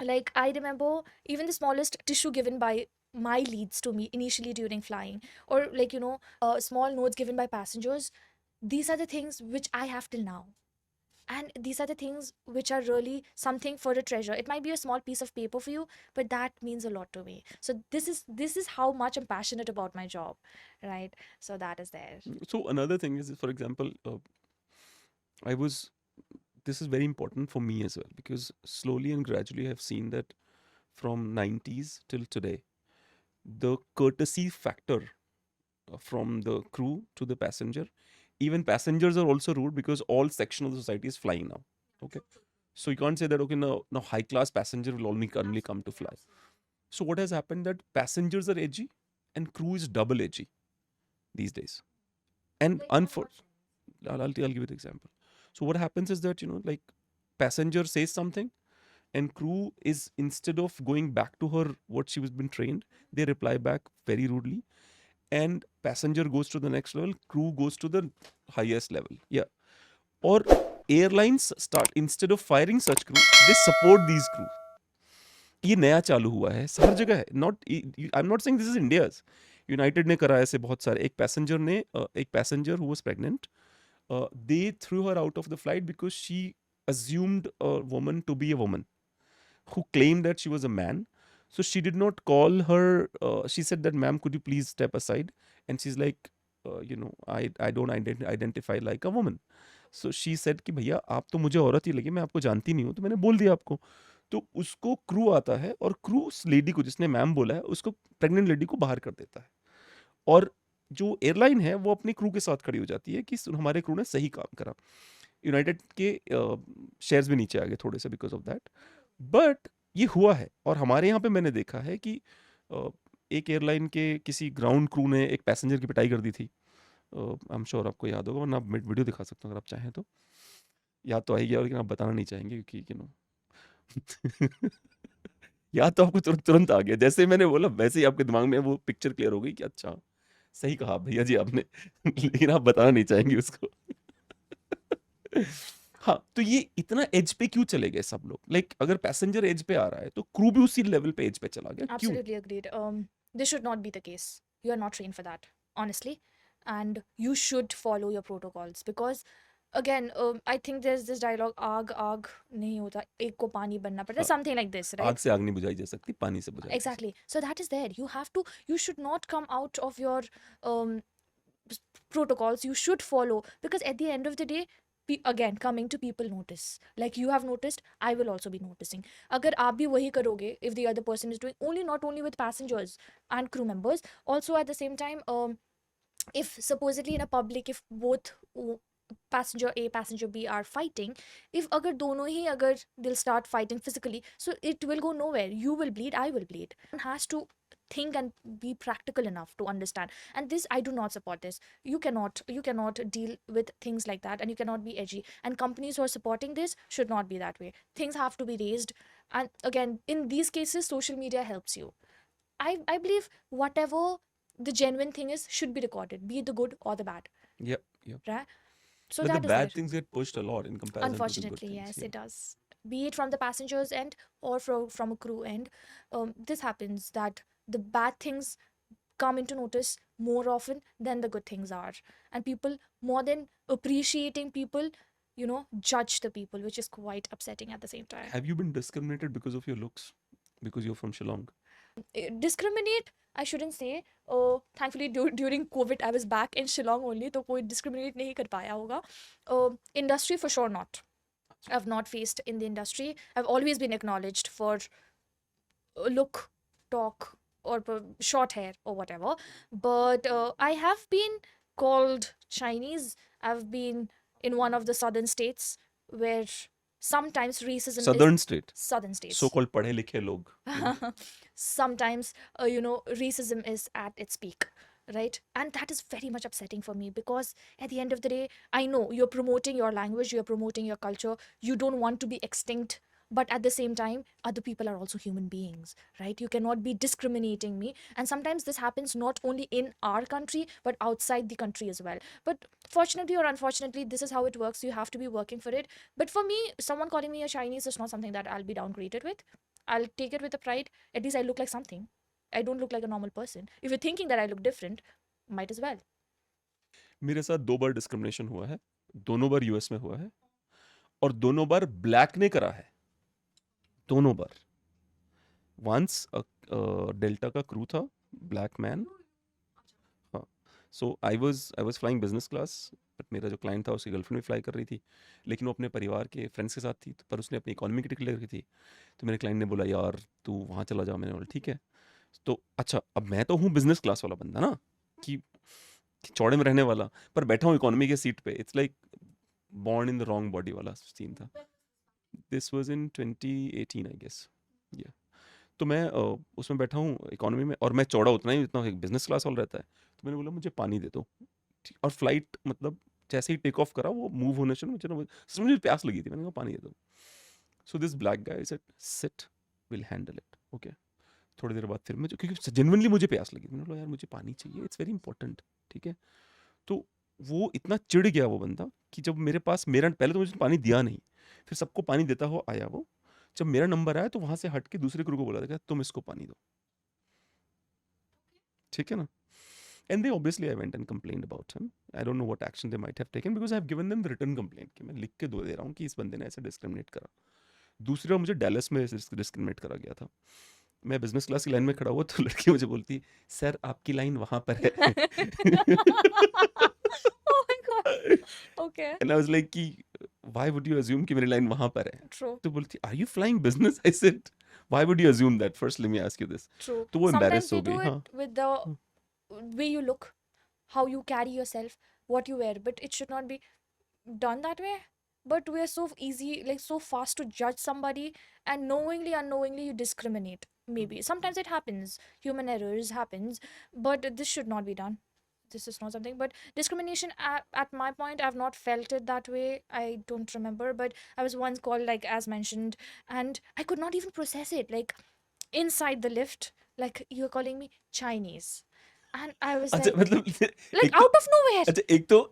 Like I remember even the smallest tissue given by my leads to me initially during flying, or like, you know, small notes given by passengers. These are the things which I have till now, and these are the things which are really something for a treasure. It might be a small piece of paper for you, but that means a lot to me. So this is how much I'm passionate about my job, right? So that is there. So another thing is, for example, I was this is very important for me as well because slowly and gradually I've seen that from 90s till today, the courtesy factor from the crew to the passenger, even passengers are also rude because all section of the society is flying now. Okay, so you can't say that okay, now high class passenger will only come to fly. So what has happened that passengers are edgy and crew is double edgy these days. And I'll give you the example. So what happens is that, you know, like passenger says something and crew is, instead of going back to her what she was been trained, they reply back very rudely. And passenger goes to the next level, crew goes to the highest level. Yeah. Or airlines start, instead of firing such crew, they support these crew. ये नया चालू हुआ है, हर जगह है. Not I am not saying this is India's. United ने करा ऐसे बहुत सारे. एक passenger who was pregnant, they threw her out of the flight because she assumed a woman to be a woman who claimed that she was a man. So she did not call her. She said that, "Ma'am, could you please step aside?" And she's like, "You know, I don't identify like a woman." So she said कि भैया आप तो मुझे औरत ही लगी, मैं आपको जानती नहीं हूँ, तो मैंने बोल दिया आपको. तो उसको क्रू आता है और क्रू उस लेडी को, जिसने मैम बोला है, उसको प्रेग्नेंट लेडी को बाहर कर देता है. और जो एयरलाइन है वो अपने क्रू के साथ खड़ी हो जाती है कि हमारे क्रू ने सही काम करा. यूनाइटेड के शेयर्स भी नीचे आ गए थोड़े से बिकॉज ऑफ दैट. बट ये हुआ है. और हमारे यहाँ पे मैंने देखा है कि एक एयरलाइन के किसी ग्राउंड क्रू ने एक पैसेंजर की पिटाई कर दी थी. आई एम श्योर आपको याद होगा, वरना आप वीडियो दिखा सकता हूँ अगर आप चाहें तो. याद तो आएगी, लेकिन आप बताना नहीं चाहेंगे क्योंकि यू नो याद तो आपको तुरंत तुरंत आ गया, जैसे ही मैंने बोला वैसे ही आपके दिमाग में वो पिक्चर क्लियर हो गई कि अच्छा सही कहा भैया जी आपने लेकिन आप बताना नहीं चाहेंगे उसको। हाँ, तो ये इतना एज पे क्यों चले गए सब लोग? लाइक अगर पैसेंजर एज पे आ रहा है तो क्रू भी उसी लेवल पे एज पे चला गया, क्यों? Absolutely agreed. This should not be the case. You are not trained for that, honestly, and you should follow your protocols because, again, I think there's this dialogue, "आग आग नहीं होता, एक को पानी बनना पड़ता," हाँ, something like this, आग right? से आग नहीं बुझाई जा सकती, पानी से बुझाई जा सकती। Exactly. So that is there. You have to. You should not come out of your um protocols. You should follow because at the end of the day, again coming to people notice. Like you have noticed, I will also be noticing. अगर आप भी वही करोगे, if the other person is doing only not only with passengers and crew members, also at the same time, if supposedly in a public, if both passenger A passenger B are fighting, if agar dono hi agar they'll start fighting physically, so it will go nowhere. You will bleed, I will bleed. One has to think and be practical enough to understand, and this I do not support. This you cannot deal with things like that, and you cannot be edgy, and companies who are supporting this should not be that way. Things have to be raised, and again in these cases social media helps you. I believe whatever the genuine thing is should be recorded, be it the good or the bad, Yep, yep. right? So But the that is there. bad things get pushed a lot in comparison to the good Unfortunately, things. yes, Yeah. it does. Be it from the passengers end or from a crew end, this happens that the bad things come into notice more often than the good things are, and people, more than appreciating people, judge the people, which is quite upsetting at the same time. Have you been discriminated because of your looks? Because you're from Shillong? Discriminate, I shouldn't say. Thankfully during COVID I was back in Shillong only, तो कोई discriminate नहीं कर पाया होगा. Industry for sure not. I've not faced in the industry. I've always been acknowledged for look, talk, or short hair or whatever. But I have been called Chinese. I've been in one of the southern states where sometimes racism Southern is state? southern states. So-called पढ़े लिखे लोग. Sometimes racism is at its peak, right? And that is very much upsetting for me because at the end of the day, I know you're promoting your language, you're promoting your culture, you don't want to be extinct, but at the same time other people are also human beings, right? You cannot be discriminating me, and sometimes this happens not only in our country but outside the country as well. But fortunately or unfortunately, this is how it works. You have to be working for it. But for me, someone calling me a Chinese is not something that I'll be downgraded with. I'll take it with a pride. At least I look like something. I don't look like a normal person. If you're thinking that I look different, might as well. मेरे साथ 2 बार discrimination हुआ है, दोनों बार US में हुआ है, और दोनों बार ब्लैक ने करा है, दोनों बार. वंस डेल्टा का क्रू था, ब्लैक मैन. हाँ, so I was flying business class, but मेरा जो क्लाइंट था उसकी गर्लफ्रेंड भी फ्लाई कर रही थी, लेकिन वो अपने परिवार के फ्रेंड्स के साथ थी, पर उसने अपनी इकोनॉमी की टिकट ले रखी थी. तो मेरे क्लाइंट ने बोला यार तू वहाँ चला जा. मैंने बोला ठीक है. तो अच्छा, अब मैं तो हूँ बिजनेस क्लास वाला बंदा ना, कि चौड़े में रहने वाला, पर बैठा हूँ इकोनॉमी के सीट पे. It's like born in the wrong body वाला सीन था. This was in 2018 I guess. या तो मैं उसमें बैठा हूँ इकोनॉमी में, और मैं चौड़ा उतना ही जितना एक बिजनेस क्लास वाला रहता है. तो मैंने बोला मुझे पानी दे दो. और फ्लाइट मतलब जैसे ही टेक ऑफ करा वो मूव होने शुरू, मुझे प्यास लगी थी. मैंने कहा पानी दे दो. So this black guy said sit, will handle it. Okay. थोड़ी देर बाद फिर मैं, क्योंकि जेन्युइनली मुझे प्यास लगी, मैंने बोला यार मुझे पानी चाहिए, इट्स वेरी इंपॉर्टेंट. ठीक है. तो वो इतना चिढ़ गया वो बंदा कि जब मेरे पास मेरा, पहले तो मुझे पानी दिया नहीं, फिर सबको पानी देता हुआ आया वो. जब मेरा नंबर आया तो वहां से हट के दूसरे क्रू को बोला था तुम इसको पानी दो. ठीक है ना. And they obviously I went and complained about him. I don't know what action they might have taken because I have given them the written complaint कि मैं लिख के दे रहा हूँ कि इस बंदे ने ऐसे डिस्क्रिमिनेट करा. दूसरी बार मुझे डैलस में डिस्क्रिमिनेट करा गया था. मैं बिजनेस क्लास की लाइन में खड़ा हुआ तो लड़की मुझे बोलती सर आपकी लाइन वहां पर है. Oh my god. Okay. And I was like कि why would you assume कि मेरी लाइन वहां पर है. True. तो बोलती are you flying business? I said why would you assume that? First let me ask you this. True. तो वो Sometimes embarrassed they हो do गई. हाँ. it with the way you look, how you carry yourself, what you wear, but it should not be done that way. But we are so easy, like so fast to judge somebody, and knowingly, unknowingly, you discriminate. Maybe sometimes it happens, human errors happens, but this should not be done. This is not something. But discrimination, at my point, I've not felt it that way. I don't remember, but I was once called, like as mentioned, and I could not even process it. Like inside the lift, like you're calling me Chinese, and I was अच्छा like मतलब एक तो out of nowhere. अच्छा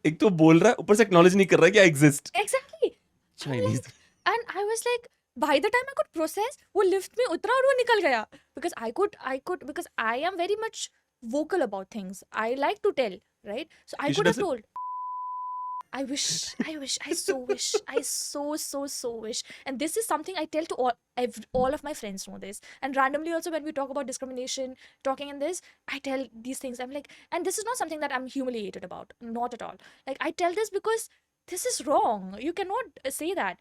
एक तो बोल रहा है ऊपर से एक्नॉलेज नहीं कर रहा है कि I exist Exactly. I'm Chinese like, and I was like, by the time I could process, वो lift में उतरा और वो निकल गया, because I could because I am very much vocal about things. I like to tell, right? So I You should could have have told. I so wish, I so wish. And this is something I tell to all of my friends know this. And randomly also when we talk about discrimination, talking in this, I tell these things. I'm like, and this is not something that I'm humiliated about, not at all. Like I tell this because this is wrong. You cannot say that.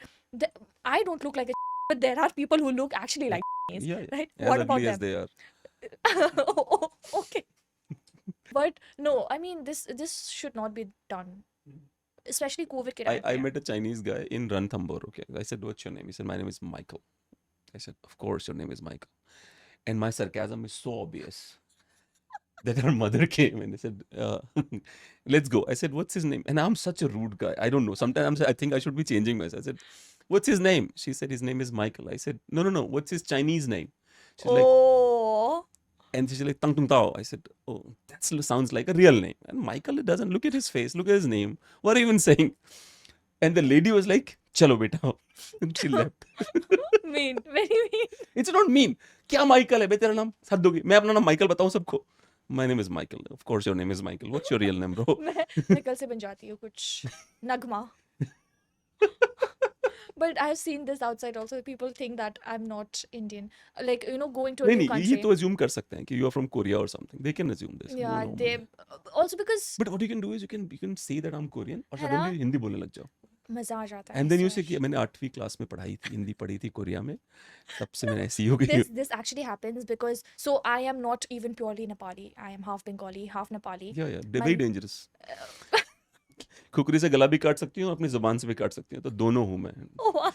I don't look like a but there are people who look actually like yeah, right? as What about ugly as them? they are Oh, okay. But no, I mean this should not be done. Especially COVID के time I पे. met a Chinese guy in Ranthambore. Okay, I said, "What's your name?" He said, "My name is Michael." I said, "Of course, your name is Michael." And my sarcasm is so obvious that her mother came and they said, "Let's go." I said, "What's his name?" And I'm such a rude guy. I don't know. Sometimes I think I should be changing myself. I said, "What's his name?" She said, "His name is Michael." I said, "No. What's his Chinese name?" She's like, Oh. and she's like, "Tang Tung Tao." I said, "Oh, that sounds like a real name." And Michael, it doesn't. Look at his face. Look at his name. What are you even saying? And the lady was like, "Chalo beta." And she left. Mean, very mean. It's not mean. क्या Michael है बे तेरा नाम साथ दोगे मैं अपना नाम Michael बताऊं सबको My name is Michael. Of course your name is Michael. What's your real name, bro? मैं कल से बन जाती हूँ कुछ नगमा. But I've seen this outside also. People think that I'm not Indian. Like, you know, going to a नहीं new नहीं ये country. तो assume कर सकते हैं कि you are from Korea or something. They can assume this. Yeah, No, they also because But what you can do is you can say that I'm Korean और है ना? suddenly हिंदी बोलने लग जाओ. मजा आ जाता है. And then you I say swear. कि मैंने 8वीं क्लास में पढ़ाई थी हिंदी पढ़ी थी कोरिया में तब से मैंने ऐसी हो गई हूँ. This actually happens because so I am not even purely Nepali. I am half Bengali, half Nepali. Yeah, very My- dangerous. Khukri से गला भी काट सकती हूँ अपनी जुबान से भी काट सकती हूँ तो दोनों हूँ मैं. Oh wow!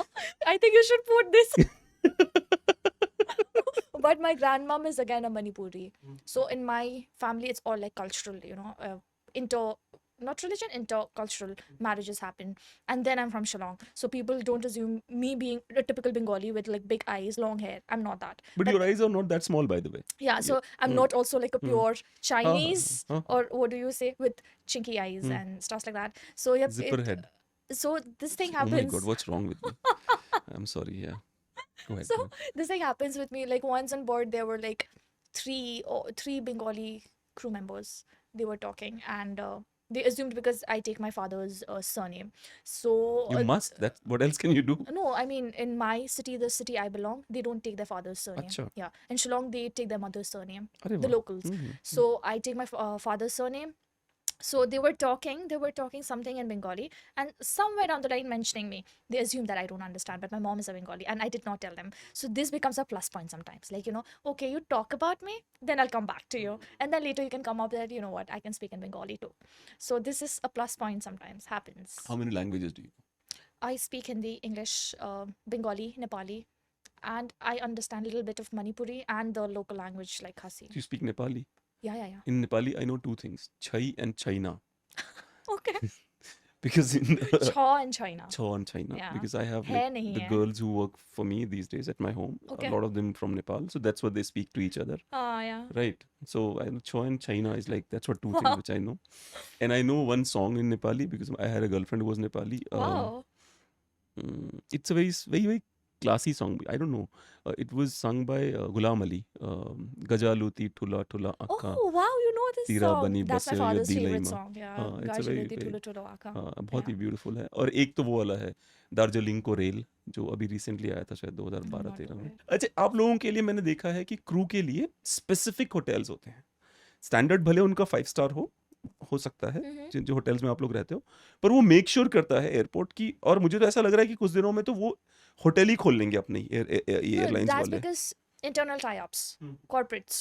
I think you should put this. But my grandmom is again a Manipuri. So in my family, it's all like cultural, you know, not religion, intercultural marriages happen. And then I'm from Shillong. So people don't assume me being a typical Bengali with like big eyes, long hair. I'm not that. But your eyes are not that small by the way. Yeah, so I'm not also like a pure Chinese huh. or what do you say with chinky eyes and stuff like that. So yeah, Zipper head. so this thing Oh my happens. god, what's wrong with me? I'm sorry, yeah. Go ahead. So go ahead. this thing happens with me. Like once on board, there were like three Bengali crew members. They were talking and they assumed because I take my father's surname. So You must. That what else can you do? no, I mean in my city, the city I belong, they don't take their father's surname. Acha. Yeah, in Shillong they take their mother's surname. Arre The wah. locals. So I take my father's surname. So they were talking something in Bengali, and somewhere down the line mentioning me. They assume that I don't understand, but my mom is a Bengali, and I did not tell them. So this becomes a plus point sometimes. Like, you know, okay, you talk about me, then I'll come back to you. And then later you can come up that, you know what, I can speak in Bengali too. So this is a plus point sometimes, happens. How many languages do you know? I speak Hindi, English, Bengali, Nepali, and I understand a little bit of Manipuri and the local language like Khasi. Do you speak Nepali? Yeah. In Nepali, I know two things: Chai and China. Okay. Because in Chaw and China. Chaw and China. Yeah. Because I have Hai like, nahi the hai. girls who work for me these days at my home. Okay. A lot of them from Nepal, so that's what they speak to each other. Yeah. Right. So I know Chaw and China is like that's what two Wow. things which I know. And I know one song in Nepali because I had a girlfriend who was Nepali. Wow. It's a very classy song. I don't know. It was sung by Ghulam Ali. Gajaluti Tula Tula Akka. Oh wow, you know this Tira song. bani That's my base father's ye favorite dilaima. song. Yeah. हाँ, it's a very, Gajaleti very- Tulu Tulu Aka. हाँ बहुत ही Yeah. Beautiful है और एक तो वो वाला है दार्जिलिंग को रेल जो अभी रिसेंटली आया था शायद 2012-13 में. अच्छा आप लोगों के लिए मैंने देखा है कि क्रू के लिए स्पेसिफिक होटल्स होते हैं. स्टैंडर्ड भले उनका 5 स्टार हो सकता है जो होटल्स में आप लोग रहते हो पर वो मेक श्योर करता है एयरपोर्ट की और मुझे तो ऐसा लग रहा है कि कुछ दिनों में तो वो होटल ही खोल लेंगे अपने No, एयरलाइंस that's वाले. because internal tie-ups, corporates.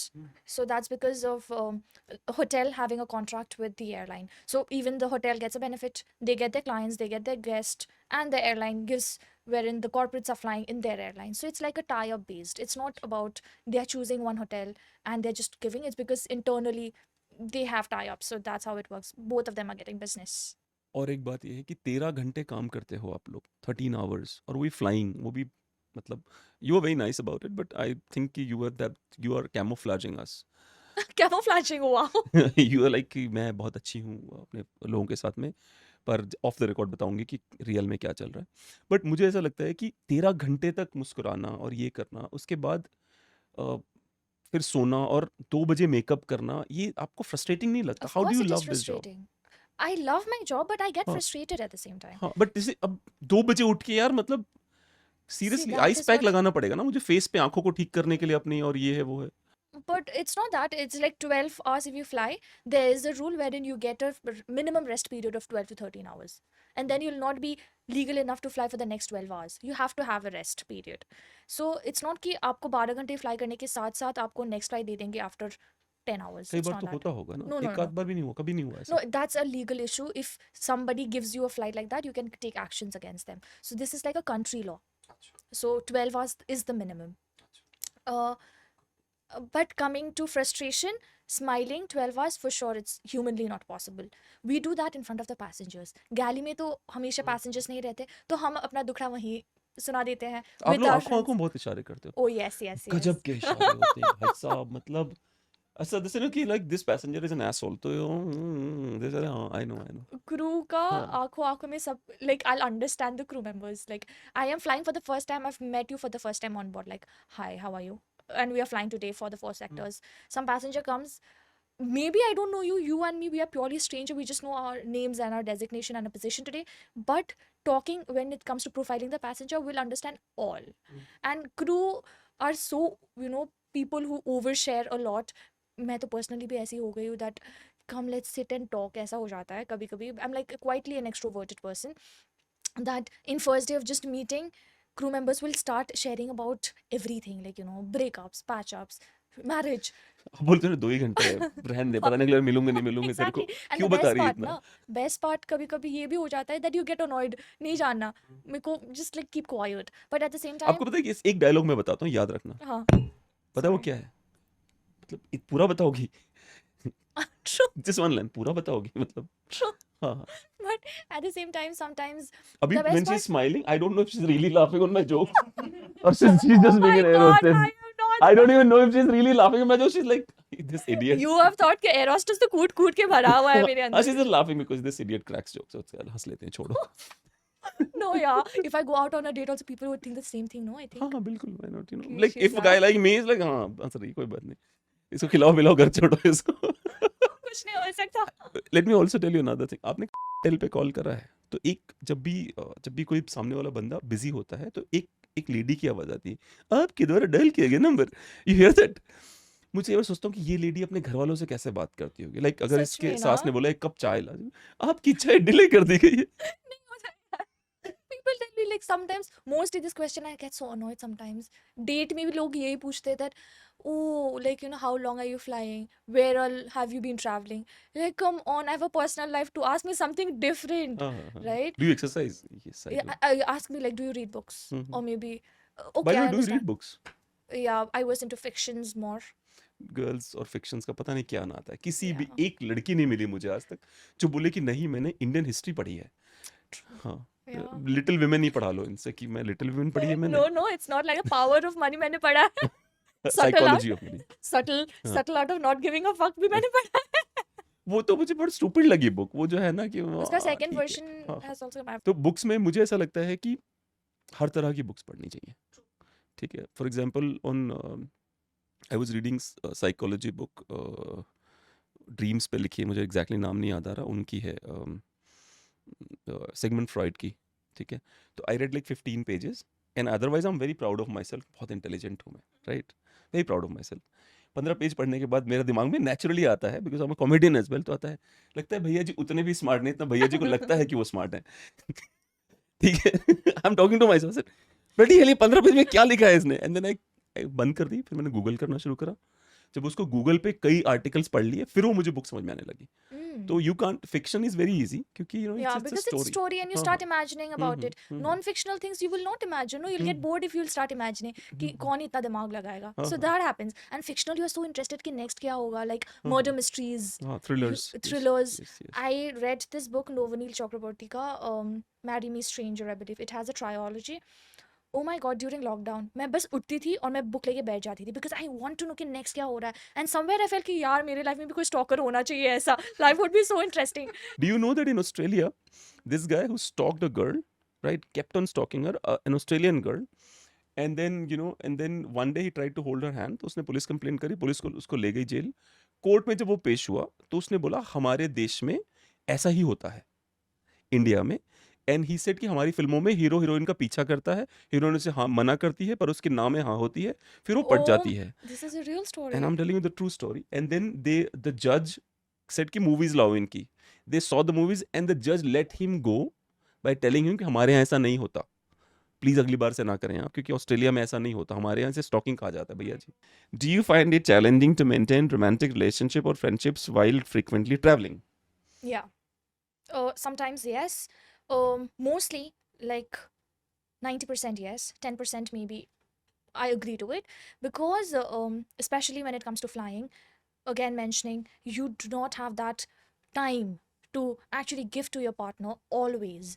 So that's because of a hotel having a contract with the airline. So even the hotel gets a benefit. They get their clients, they get their guests, and the airline gives wherein the corporates are flying in their airline. So it's like a tie-up based. It's not about they're choosing one hotel and they're just giving it because internally they have tie-ups. So that's how it works. Both of them are getting business. और एक बात ये है कि 13 घंटे काम करते हो आप लोग 13 आवर्स और वही फ्लाइंग वो भी मतलब you were very nice about it, but I think कि you are camouflaging us. Camouflaging, wow. You are like कि मैं बहुत अच्छी हूँ अपने लोगों के साथ में, पर ऑफ द रिकॉर्ड बताऊंगी कि रियल में क्या चल रहा है. बट मुझे ऐसा लगता है कि 13 घंटे तक मुस्कुराना और ये करना, उसके बाद अ, फिर सोना और 2 बजे मेकअप करना, ये आपको फ्रस्ट्रेटिंग नहीं लगता? Of how do course you it is love this job? frustrating. I love my job, but I get हाँ. frustrated at the same time. हाँ, बट जैसे अब 2 बजे उठ के यार, मतलब See, seriously that ice is pack what. लगाना पड़ेगा ना मुझे फेस पे, आंखों को ठीक करने के लिए अपनी, और ये है वो है. But it's not that. It's like 12 hours if you fly. There is a rule wherein you get a minimum rest period of 12 to 13 hours. And then you'll not be legal enough to fly for the next 12 hours. You have to have a rest period. So it's not कि आपको 12 घंटे fly करने के साथ साथ आपको next flight दे देंगे after 10 hours. कई It's बार not तो that. होता होगा ना, No, no, एक no. आध बार भी नहीं हुआ, कभी नहीं हुआ ऐसा. No, that's a legal issue. If somebody gives you a flight like that, you can take actions against them. So this is like a country law. So 12 hours is the minimum. Uh, but coming to frustration, smiling 12 hours, for sure it's humanly not possible. We do that in front of the passengers. गैली में तो हमेशा passengers नहीं रहते, तो हम अपना दुखड़ा वहीं सुना देते हैं आप with लोग our आंखों आंखों friends. बहुत इशारे करते हो. Oh yes, yes, yes. गजब के इशारे होते हैं भाई साहब, मतलब ऐसा जैसे ना कि like this passenger is an asshole, तो जैसे हाँ आई नो Crew का हाँ. आंखों आंखों में सब, like I'll understand the crew members. Like I am flying for the first time. I've met you for the first time on board. Like hi, how are you? And we are flying today for the 4 sectors. Some passenger comes. Maybe I don't know you. You and me, we are purely stranger. We just know our names and our designation and a position today. But talking when it comes to profiling the passenger, we'll understand all. And crew are so, people who overshare a lot. मैं तो personally भी ऐसी हो गई हूँ that come let's sit and talk, ऐसा हो जाता है कभी कभी. I'm like quietly an extroverted person that in first day of just meeting, crew members will start sharing about everything, like breakups, patch ups, marriage. आप बोलते हो 2 ही घंटे है, रहने दे, पता नहीं अगले बार मिलूंगा नहीं मिलूंगा तेरे को, Exactly. And क्यों the बता best रही है part इतना. ना, best part कभी कभी ये भी हो जाता है that you get annoyed, नहीं जानना मेरे को, just like keep quiet, but at the same time. आपको पता है कि एक डायलॉग मैं बताता हूँ, याद रखना. हाँ. पता है वो Sorry. क्या है? मतलब पूरा बताओगी? True. जस्ट वन लाइन पूरा बताओगी मतलब. True. हाँ हाँ. But at the same time, sometimes अभी the best when she's part. smiling, I don't know if she's really laughing on my joke or she's just Oh being my an air God, hostess. I am not. I don't even know if she's really laughing at my joke. She's like, this idiot. You have thought कि air hostess तो कूट कूट के भरा हुआ है मेरे She's अंदर. just laughing because this idiot cracks jokes. So यार हंस लेते हैं, छोड़ो. No, yeah. If I go out on a date, also people would think the same thing. No, I think. हाँ हाँ बिल्कुल, why not, Okay, like she's if a guy like me is like, हाँ हंस रही, कोई बात नहीं, इसको खिलाओ पिलाओ, घर छोड़ो इसको. कुछ नहीं हो सकता. Let me also tell you another thing. आपने टेल पे कॉल करा है तो एक जब भी कोई सामने वाला बंदा बिजी होता है तो एक लेडी की आवाज आती है, आपके द्वारा डायल किया गया नंबर. You here that? मुझे ये सोचता हूँ कि ये लेडी अपने घर वालों से कैसे बात करती होगी. लाइक अगर सच इसके में सास ना. ने बोला एक कप चाय ला, आपकी चाय डिले कर दी गई है. नहीं हो सकता. People tell me like sometimes, mostly this question I get so annoyed sometimes. Date में भी लोग यही पूछते हैं that, oh, like how long are you flying? Where all have you been traveling? Like come on, I have a personal life to ask me something different, हाँ, हाँ, हाँ. right? Do you exercise? Yes, I Yeah, do. I ask me like, do you read books? Mhm. Or maybe, By okay, the I way, do you read understand. books? Yeah, I was into fictions more. Girls और fictions का पता नहीं क्या नाता है. किसी भी Yeah. एक लड़की नहीं मिली मुझे आज तक जो बोले कि नहीं मैंने इंडियन हिस्ट्री पढ़ी है. हाँ, Yeah. लिटिल विमेन ही पढ़ा लो इनसे कि मैं लिटिल विमेन पढ़ी है मैंने. No, it's not like a power of money मैंने पढ़ा है. subtle psychology of money. subtle art of not giving a fuck भी मैंने पढ़ा है. वो तो मुझे बहुत स्टूपिड लगी बुक, वो जो है ना कि उसका हाँ, second ठीक है. version हाँ, has also come out. तो बुक्स में मुझे ऐसा लगता है कि हर तरह की बुक्स पढ़नी चाहिए. ठीक है, for example on I was reading psychology book, dreams पे लिखी है, मुझे एग्जैक्टली नाम नहीं याद आ रहा, उनकी है सिगमंड फ्रॉइड की. ठीक है, तो I read like 15 pages and otherwise I am very proud of myself. बहुत इंटेलिजेंट हूँ मैं, right, very proud of myself. 15 page पढ़ने के बाद मेरे दिमाग में नेचुरली आता है, because I am a comedian as well, तो आता है लगता है भैया जी उतने भी स्मार्ट नहीं, इतना भैया जी को लगता है कि वो स्मार्ट है. ठीक है, I am talking to myself, but ये 15 पेज में क्या लिखा है इसने. एंड देन आई बंद कर दी, फिर मैंने गूगल करना शुरू करा. जब उसको गूगल पे कई आर्टिकल्स पढ़ लिए, फिर वो मुझे बुक समझ में आने लगी. तो you can't, fiction is very easy क्योंकि Yeah, because it's story and you हाँ, start हाँ. imagining about it. Non-fictional things you will not imagine. No, you'll get bored if you'll start imagining कि कौन इतना दिमाग लगाएगा. हाँ, So हाँ. that happens. And fictional, you are so interested कि next क्या होगा, like murder mysteries, हाँ, thrillers. thrillers. Yes, yes. I read this book Novanil Chakraborty का, Marry Me Stranger, I believe. It has a trilogy. Oh my God during lockdown मैं बस उठती थी और मैं बुक लेके बैठ जाती थी because I want to know कि नेक्स्ट क्या हो रहा है एंड समवेयर आई फेल्ट कि यार मेरे लाइफ में भी कोई स्टॉकर होना चाहिए ऐसा life would be so interesting Do you know that in Australia, this guy who stalked a girl, right, kept on stalking her, an Australian girl, and then and then one day he tried to hold her hand. तो उसने police complaint करी, police को उसको ले गई jail. Court में जब वो पेश हुआ तो उसने बोला हमारे देश में ऐसा ही होता है, इंडिया में. एंड ही सेड कि हमारी फिल्मों में हीरो हीरोइन का पीछा करता है, हीरोइन उसे हाँ मना करती है पर उसके नाम में हाँ होती है, फिर वो पट जाती है. This is a real story And I'm telling you the true story. And then the judge said कि movies लाओ इनकी. They saw the movies and the judge let him go by telling him कि हमारे यहाँ ऐसा नहीं होता. Please अगली बार से ना करें आप, क्योंकि ऑस्ट्रेलिया में ऐसा नहीं होता, हमारे यहाँ से स्टॉकिंग कहा जाता है भैया जी. Do you find it challenging to maintain romantic relationship or friendships while frequently traveling? Yeah. Sometimes yes. Mostly like 90% yes, 10% maybe I agree to it because especially when it comes to flying, again mentioning you do not have that time to actually give to your partner always.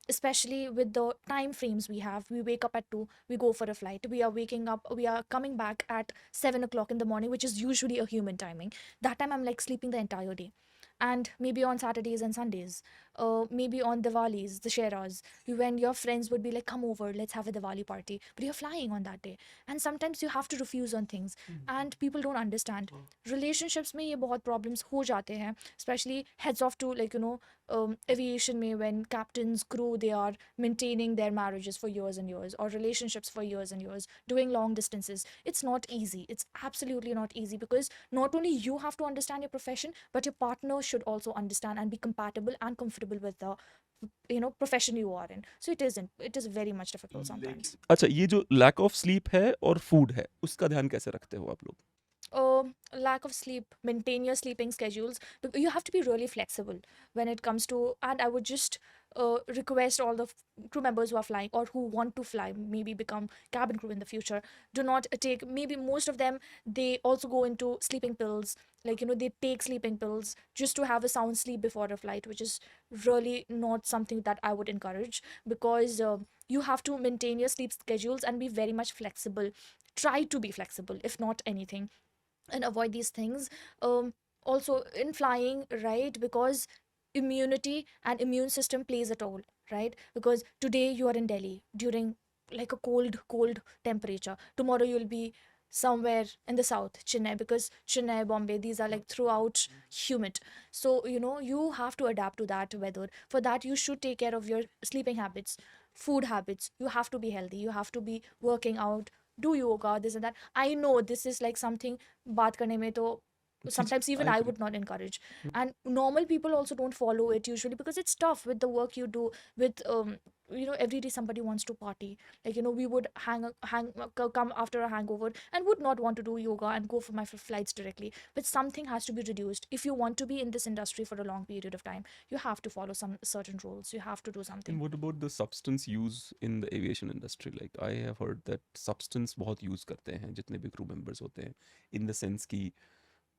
Especially with the time frames we have, we wake up at 2, we go for a flight, we are waking up, we are coming back at 7 o'clock in the morning, which is usually a human timing. That time I'm like sleeping the entire day. And maybe on Saturdays and Sundays, maybe on Diwalis, the Sheras, when your friends would be like, come over, let's have a Diwali party. But you're flying on that day. And sometimes you have to refuse on things. And people don't understand. Relationships में ये बहुत problems हो जाते हैं. Especially heads off to like, aviation में when captains, crew, they are maintaining their marriages for years and years. Or relationships for years and years. Doing long distances. It's not easy. It's absolutely not easy. Because not only you have to understand your profession, but your partner should also understand and be compatible and comfortable with the profession you are in. So it is very much difficult sometimes. अच्छा, ये जो lack of sleep है और food है, उसका ध्यान कैसे रखते हो आप लोग? Lack of sleep, maintain your sleeping schedules. You have to be really flexible when it comes to, and I would just request all the crew members who are flying or who want to fly, maybe become cabin crew in the future, do not take, maybe most of them, they also go into sleeping pills, like they take sleeping pills just to have a sound sleep before a flight, which is really not something that I would encourage, because you have to maintain your sleep schedules and be very much flexible. Try to be flexible, if not anything, and avoid these things. Also in flying, right, because immunity and immune system plays a toll, right? Because today you are in Delhi during like a cold temperature, tomorrow you'll be somewhere in the south, Chennai, because Chennai, Bombay, these are like throughout humid. So you have to adapt to that weather. For that you should take care of your sleeping habits, food habits. You have to be healthy, you have to be working out, do yoga, this and that. I know this is like something baat karne mein to sometimes even I would not encourage, and normal people also don't follow it usually because it's tough with the work you do, with every day somebody wants to party, like we would come after a hangover and would not want to do yoga and go for my flights directly, but something has to be reduced. If you want to be in this industry for a long period of time, you have to follow some certain rules, you have to do And something. what about the substance use in the aviation industry? Like I have heard that substance बहुत use करते हैं जितने भी crew members होते हैं, in the sense कि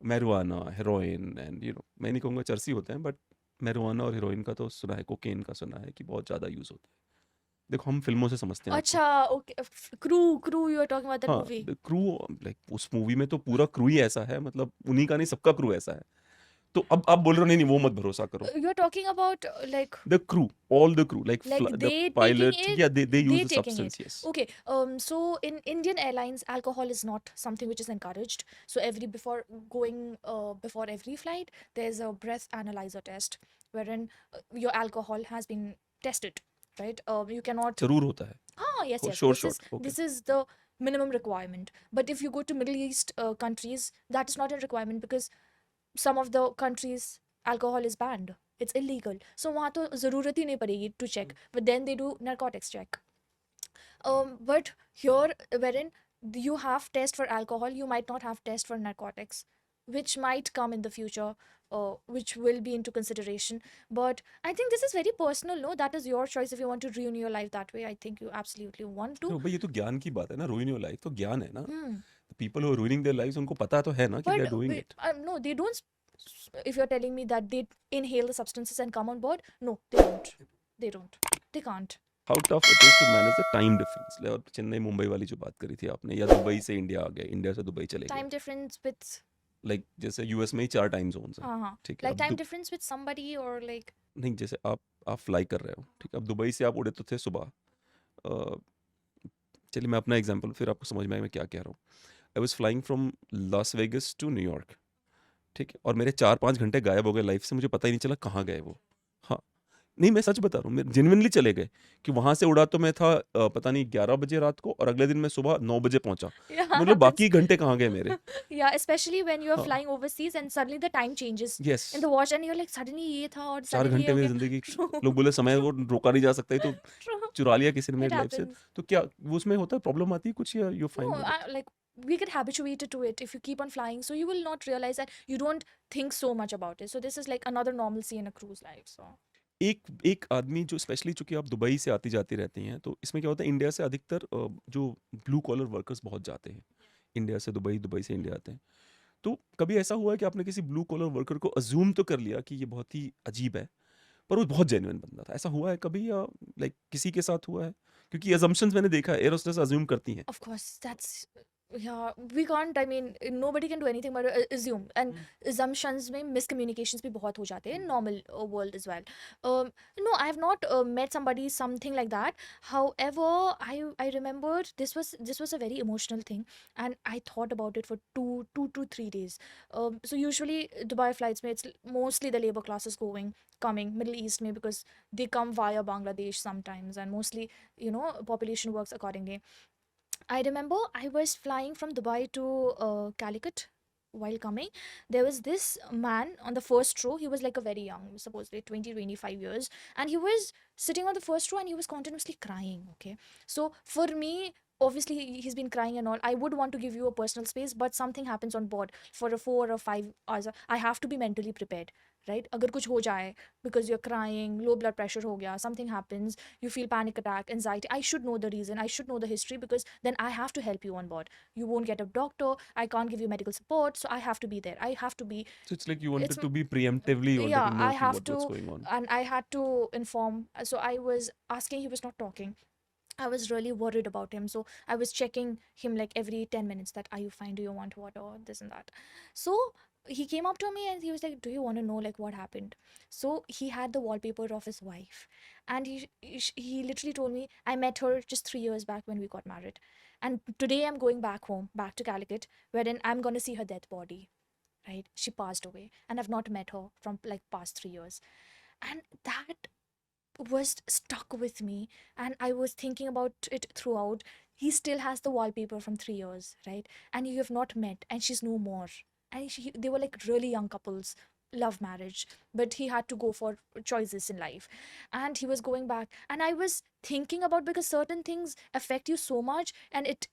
marijuana, heroin, and मैं नहीं कहूँगा चरसी होते हैं, but marijuana और heroin का तो सुना है, cocaine का सुना है कि बहुत ज़्यादा use होता है. देखो हम फिल्मों से समझते हैं आपको. अच्छा, okay, crew you are talking about that हाँ, movie. क्रू लाइक उस मूवी में तो पूरा क्रू ही ऐसा है, मतलब उन्हीं का नहीं सबका क्रू ऐसा है. तो अब आप बोल रहे हो नहीं वो मत भरोसा करो. You're talking about like The crew, all the crew, like they the taking pilot, it, yeah, they they use the taking substance, it. yes. Okay. So in Indian Airlines, alcohol is not something which is encouraged. So before every flight, there's a breath analyzer test wherein your alcohol has been tested, right? You cannot. जरूर होता है. Yes. Sure, This is okay. this is the minimum requirement. But if you go to Middle East countries, that is not a requirement because some of the countries alcohol is banned. It's illegal. So वहाँ तो ज़रूरत ही नहीं पड़ेगी to check. But then they do narcotics check. But here, wherein you have test for alcohol, you might not have test for narcotics, which might come in the future, which will be into consideration. But I think this is very personal, no? That is your choice if you want to ruin your life that way. I think you absolutely want to. No, भाई ये तो ज्ञान की बात है ना, ruin your life तो ज्ञान है ना. Hmm. The people who are ruining their lives उनको पता तो है ना कि they are doing it. No, they don't. If you're telling me that they inhale the substances and come on board, no, they don't. They don't. They can't. How tough it is to manage the time difference. और चेन्नई मुंबई वाली जो बात करी थी आपने, या Dubai से India आ गए, इंडिया से दुबई चले गए, Time difference with लाइक जैसे यूएस में ही 4 टाइम जोन्स हैं, हाँ ठीक है। like time difference with somebody or like नहीं, जैसे आप फ्लाई कर रहे हो, ठीक है, अब दुबई से आप उड़े तो थे सुबह। अ, चलिए मैं अपना एग्जांपल, फिर आपको समझ में आएगा मैं क्या कह रहा हूँ। I was flying from Las Vegas to New York, ठीक है, और मेरे 4-5 घंटे गायब हो गए लाइफ से, मुझे पता ही नहीं चला कहाँ गए वो। हाँ, नहीं मैं सच बता रहा हूँ, मेरे जेन्युइनली चले गए कि वहाँ से उड़ा तो मैं था पता नहीं 11 बजे रात को, और अगले दिन मैं सुबह 9 बजे पहुंचा। yeah मतलब happens. बाकी घंटे कहाँ गए मेरे। Yeah, especially when you're हाँ, flying overseas and suddenly the time changes yes, in the watch and you're like suddenly ये था और 4 suddenly ये घंटे हो मेरी गया। जिंदगी, True, लोग बोले समय वो रोका नहीं जा सकता, ये तो true. चुरा लिया किसी ने It मेरी लाइफ से। happens. तो क्या वो उसमें होता है, प्रॉब्लम आती है कुछ, या you fine No, with it? like we get habituated to it if you keep on flying, so you will not realize that you don't think so much about it. So this is like another normalcy in a cruise life. So एक आदमी जो specially, चूंकि आप Dubai से आती जाती रहती हैं, तो इसमें क्या होता है, इंडिया से अधिकतर जो ब्लू कॉलर वर्कर्स बहुत जाते हैं इंडिया से दुबई, दुबई से इंडिया आते हैं। तो कभी ऐसा हुआ है कि आपने किसी ब्लू कॉलर वर्कर को अज्यूम तो कर लिया कि ये बहुत ही अजीब है, पर वो बहुत जेन्युइन बंदा था, ऐसा हुआ है कभी, या लाइक किसी के साथ हुआ है? क्योंकि असम्पशंस मैंने देखा है, एयर होस्टेस अज्यूम करती हैं। of course that's yeah we can't, I mean nobody can do anything but assume, and assumptions में miscommunications भी बहुत हो जाते हैं normal world as well. No, I have not met somebody something like that. However, I remembered this was a very emotional thing, and I thought about it for two to 3 days. So usually Dubai flights में it's mostly the labor classes coming Middle East में, because they come via Bangladesh sometimes, and mostly population works accordingly. I remember I was flying from Dubai to Calicut. While coming, there was this man on the first row. He was like a very young, supposedly 20-25 years, and he was sitting on the first row and he was continuously crying. Okay, so for me, obviously he's been crying and all. I would want to give you a personal space, but something happens on board for a 4 or 5 hours. I have to be mentally prepared, right? अगर कुछ हो जाए because you're crying, low blood pressure हो गया, something happens, you feel panic attack, anxiety, I should know the reason, I should know the history, because then I have to help you on board. You won't get a doctor, I can't give you medical support, so I have to be there. I have to be, So it's like you wanted it's to be preemptively, you wanted yeah, to know I कि have what's to, going on. and I had to inform. So I was asking, he was not talking. I was really worried about him. So I was checking him like every 10 minutes that, are you fine? Do you want water? This and that. So he came up to me and he was like, do you want to know like what happened? So he had the wallpaper of his wife. And he literally told me, I met her just 3 years back when we got married. And today I'm going back home, back to Calicut, wherein I'm going to see her dead body. Right? She passed away. And I've not met her from like past 3 years. And that was stuck with me, and I was thinking about it throughout. He still has the wallpaper from 3 years, right? And you have not met, and she's no more. And they were like really young couples, love marriage, but he had to go for choices in life, and he was going back. And I was thinking about, because certain things affect you so much, and it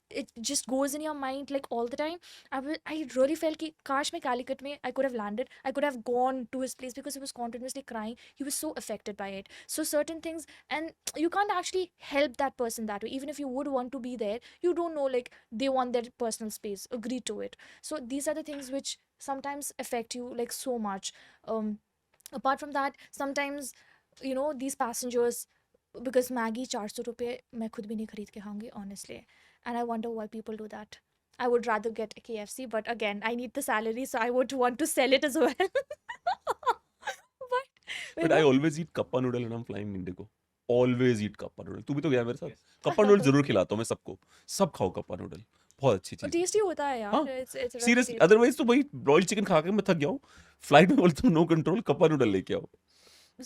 just goes in your mind like all the time. I really felt कि काश मैं Calicut में I could have landed, I could have gone to his place, because he was continuously crying. He was so affected by it. So certain things, and you can't actually help that person that way. Even if you would want to be there, you don't know, like they want their personal space, agree to it. So these are the things which sometimes affect you like so much. Apart from that, sometimes these passengers, because Maggie 400 रुपये मैं खुद भी नहीं खरीद के खाऊंगी, honestly, and I wonder why people do that. I would rather get a KFC, but again, I need the salary, so I would want to sell it as well. But I always eat kappa noodle when I'm flying Indigo. Always eat kappa noodle. तू भी तो गया मेरे साथ. Kappa noodle जरूर खिलाता हूँ मैं सबको. सब खाओ kappa noodle. बहुत अच्छी चीज. टेस्टी होता है यार. हाँ. It's very Seriously, tasty. otherwise तो वही broiled chicken खा के मैं थक गया हूँ. Flight में बोलता हूँ no control, kappa noodle लेके आओ.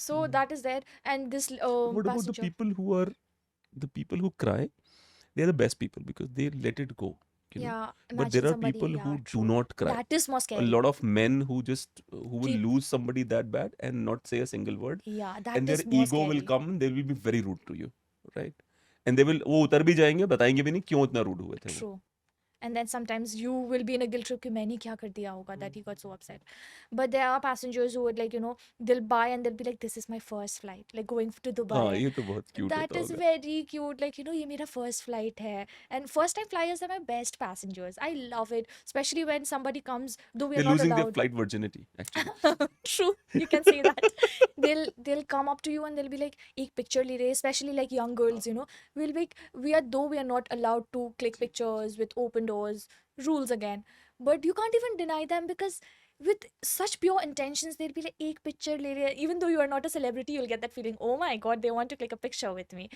So that is there, and this What about the passenger. people who cry? They are the best people because they let it go. You know? Yeah, But imagine there are somebody, people yeah, who do true. not cry. That is more A scary. lot of men who will Treat- lose somebody that bad and not say a single word, Yeah, that and their is more ego will scary. come. They will be very rude to you, right? And वो उतर भी जाएंगे, बताएंगे भी नहीं क्यों इतना rude हुए थे वो. True. And then sometimes you will be in a guilt trip कि मैंने क्या कर दिया होगा, that he got so upset. But there are passengers who would like, they'll buy and they'll be like, this is my first flight, like going to Dubai. हाँ, ये तो बहुत cute That होता is होगा. very cute. Like, ये मेरा first flight है. And first time flyers are my best passengers. I love it. Especially when somebody comes, though we are They're not losing their allowed. flight virginity, actually. True. You can say that. they'll come up to you and they'll be like, "Ek picture le rahe," especially like young girls, you know. We'll be we are not allowed to click pictures with open doors, rules again. But you can't even deny them because with such pure intentions, they'll be like, "Ek picture le rahe." Even though you are not a celebrity, you'll get that feeling, oh my god, they want to click a picture with me.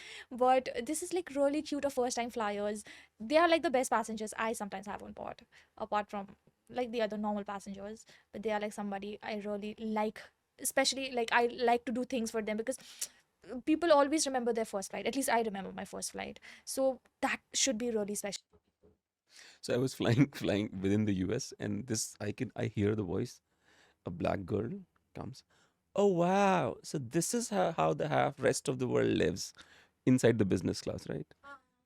But this is like really cute of first time flyers. They are like the best passengers I sometimes have on board, apart from like the other normal passengers. But they are like somebody I really like, especially like I like to do things for them because people always remember their first flight. At least I remember my first flight, so that should be really special. So I was flying within the US, and I hear the voice. A black girl comes. Oh wow! So this is how the rest of the world lives inside the business class, right?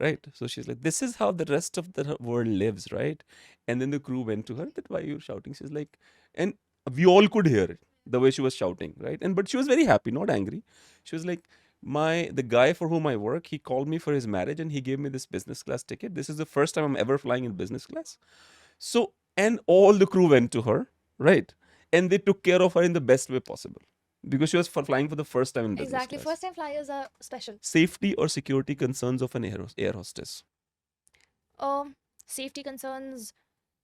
Right. So she's like, this is how the rest of the world lives, right? And then the crew went to her that why you're shouting. She's like, and we all could hear it the way she was shouting, right? And but she was very happy, not angry. She was like, the guy for whom I work, he called me for his marriage and he gave me this business class ticket. This is the first time I'm ever flying in business class. So, and all the crew went to her, right? And they took care of her in the best way possible because she was flying for the first time in business Exactly, class. first time flyers are special. Safety or security concerns of an air hostess. Safety concerns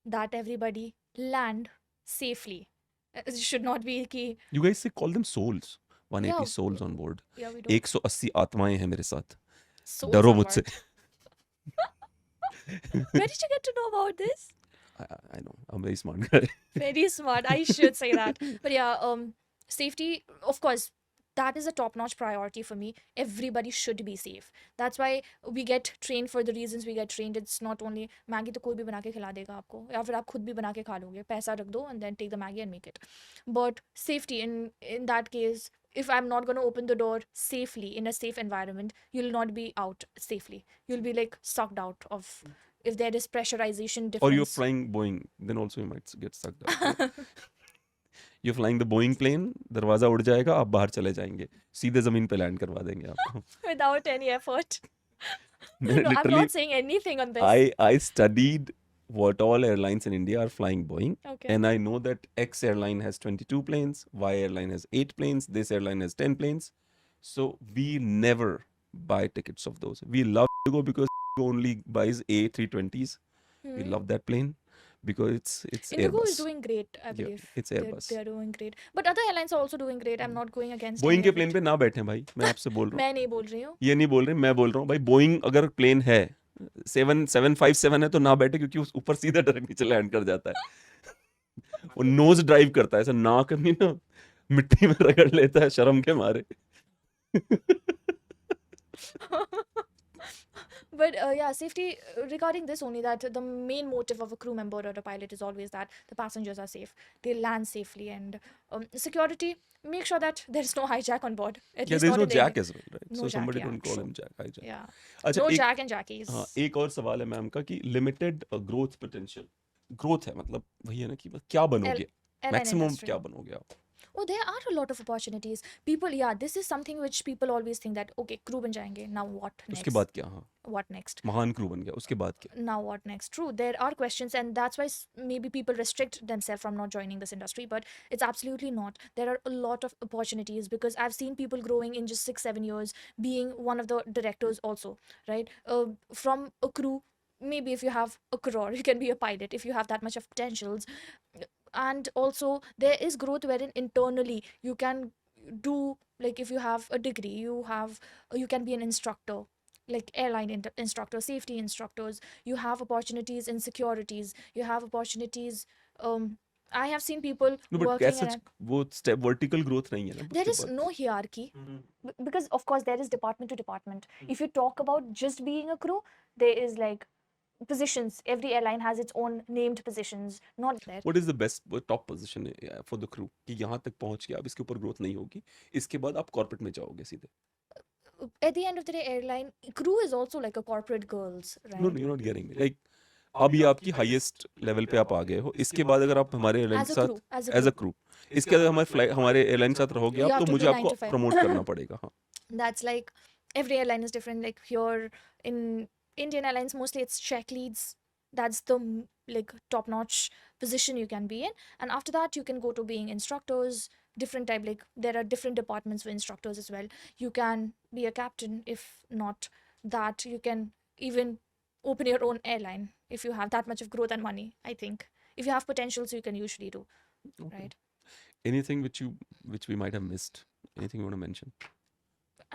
that everybody land safely. It should not be ki, You guys say call them souls. 180 Yeah, souls on board. yeah, we don't. 180 आत्माएं हैं मेरे साथ. Souls डरो on मुझसे. board. Where did you get to know about this? I know. I'm a very smart guy. Very smart. I should say that. But yeah, safety, of course, that is a top-notch priority for me. Everybody should be safe. That's why we get trained for the reasons we get trained. It's not only Maggie तो कोई भी बना के खिला देगा आपको या फिर आप खुद भी बना के खा लोगे पैसा रख दो and then take the Maggie and make it. But safety in that case, if I'm not going to open the door safely in a safe environment, you'll not be out safely. You'll be like sucked out of if there is pressurization difference. Or you're flying Boeing, then also you might get sucked out. You're flying the Boeing plane, दरवाजा उड़ जाएगा, आप बाहर चले जाएंगे, सीधे जमीन पे लैंड करवा देंगे आपको. Without any effort. No, I'm Literally, not saying anything on this. I studied what all airlines in India are flying Boeing. Okay. And I know that X airline has 22 planes, Y airline has 8 planes, this airline has 10 planes. So we never buy tickets of those. We love to go because only buys A320s. We love that plane because it's Indigo Airbus. is doing great, I believe. it's Airbus. They're doing great. But other airlines are also doing great. I'm not going against Boeing any के of plane it. पे ना बैठे भाई, मैं आपसे बोल रहा हूँ. मैं नहीं बोल रही हूँ. ये नहीं बोल रहे, मैं बोल रहा हूँ भाई, बोइंग अगर प्लेन है 757 है तो ना बैठे क्योंकि उस ऊपर सीधा डायरेक्ट नीचे लैंड कर जाता है. वो नोज ड्राइव करता है, ऐसा नाक अपनी ना मिट्टी में रगड़ लेता है शर्म के मारे. But yeah, safety regarding this only that the main motive of a crew member or a pilot is always that the passengers are safe, they land safely, and security. Make sure that there is no hijack on board. At Yeah, least there's not no in the jack Indian- as well, right? No So jack, somebody yeah, don't call true. him jack, hijack. Yeah. अच्छा, No एक jack and jackies. हाँ, एक और सवाल है ma'am का कि limited growth potential. Growth है मतलब वही है ना कि बस क्या बनोगे, airline मैक्सिमम industry. क्या बनोगे आप. Oh, there are a lot of opportunities. People, yeah, this is something which people always think that okay, crew बन जाएंगे. Now what next? उसके बाद क्या. हाँ, What next? महान क्रू बन गया, उसके बाद क्या. Now what next? True, there are questions, and that's why maybe people restrict themselves from not joining this industry, but it's absolutely not. There are a lot of opportunities because I've seen people growing in just 6-7 years, being one of the directors also, right? From a crew, maybe if you have a crore, you can be a pilot if you have that much of potentials. And also there is growth wherein internally you can do, like if you have a degree, you can be an instructor, like airline instructor, safety instructors. You have opportunities in securities, you have opportunities. I have seen people No, but working as such वो step vertical growth नहीं है ना. there उसके is बाद. no hierarchy because of course there is department to department. If you talk about just being a crew, there is like positions. Every airline has its own named positions, not there. What is the best top position for the crew कि यहाँ तक पहुँच गया, अब इसके ऊपर growth नहीं होगी, इसके बाद आप कॉर्पोरेट में जाओगे सीधे. At the end of the day, airline crew is also like a corporate girls, right? No, you're not getting me. Like अभी आपकी हाईएस्ट लेवल पे आप आ गए हो, इसके बाद अगर आप हमारे एयरलाइन As के a साथ crew, as a as a crew. Crew, इसके बाद हमारे एयरलाइन के साथ रहोगे You आप, have तो to मुझे do आपको 9 to 5. प्रमोट करना पड़ेगा. हाँ. That's like every airline is different. Like here in Indian Airlines, mostly it's check leads. That's the like top-notch position you can be in, and after that you can go to being instructors, different type, like there are different departments for instructors as well. You can be a captain. If not that, you can even open your own airline if you have that much of growth and money. I think if you have potential, so you can usually do, Okay. right? Anything which we might have missed? Anything you want to mention?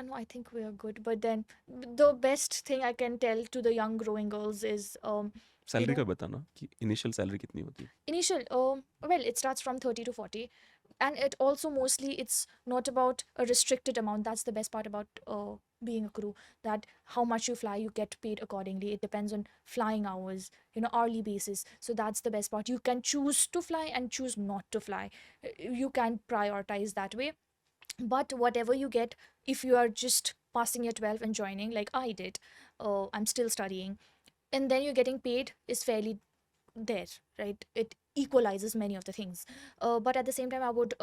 No, I think we are good. But then the best thing I can tell to the young growing girls is salary know- का बताना कि initial salary कितनी होती है? initial well, it starts from 30 to 40, and it also mostly, it's not about a restricted amount. That's the best part about being a crew, that how much you fly, you get paid accordingly. It depends on flying hours, hourly basis. So that's the best part. You can choose to fly and choose not to fly. You can prioritize that way. But whatever you get, if you are just passing your 12 and joining like I did, I'm still studying, and then you're getting paid, is fairly there, right? It equalizes many of the things. But at the same time, I would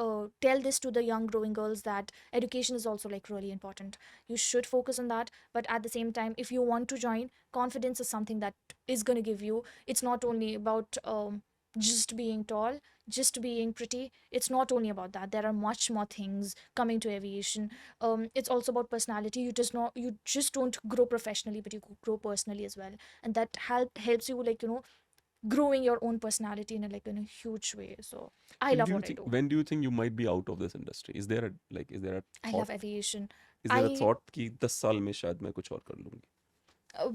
tell this to the young growing girls, that education is also like really important. You should focus on that. But at the same time, if you want to join, confidence is something that is going to give you. It's not only about just being tall, just being pretty. It's not only about that. There are much more things coming to aviation. It's also about personality. You just don't grow professionally, but you grow personally as well, and that helps you, like, growing your own personality in a huge way. So I When love do you what I think, do. when do you think you might be out of this industry? Is there a I thought? love aviation. Is there a I- thought कि 10 साल में शायद मैं कुछ और कर लूंगी?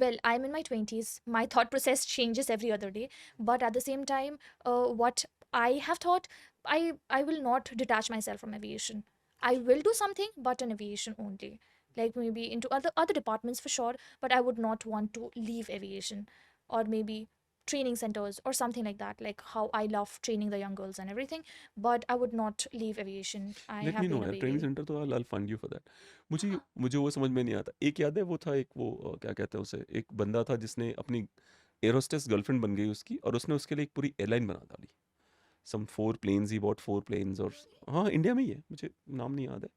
Well, I'm in my 20s. My thought process changes every other day. But at the same time, what I have thought, I will not detach myself from aviation. I will do something, but in aviation only. Like maybe into other departments for sure, but I would not want to leave aviation, or maybe training centers or something like that. Like how I love training the young girls and everything, but I would not leave aviation. I Let have me know been a यार, training baby. Centre तो I'll fund you for that. मुझे वो समझ में नहीं आता. एक याद है, वो था एक, वो क्या कहते हैं उसे, एक बंदा था जिसने अपनी एरोस्टेस गर्लफ्रेंड बन गई उसकी, और उसने उसके लिए एक पूरी एयरलाइन बना डाली. Some 4 planes, he bought 4 planes, और हाँ इंडिया में ही है, मुझे नाम नहीं याद है,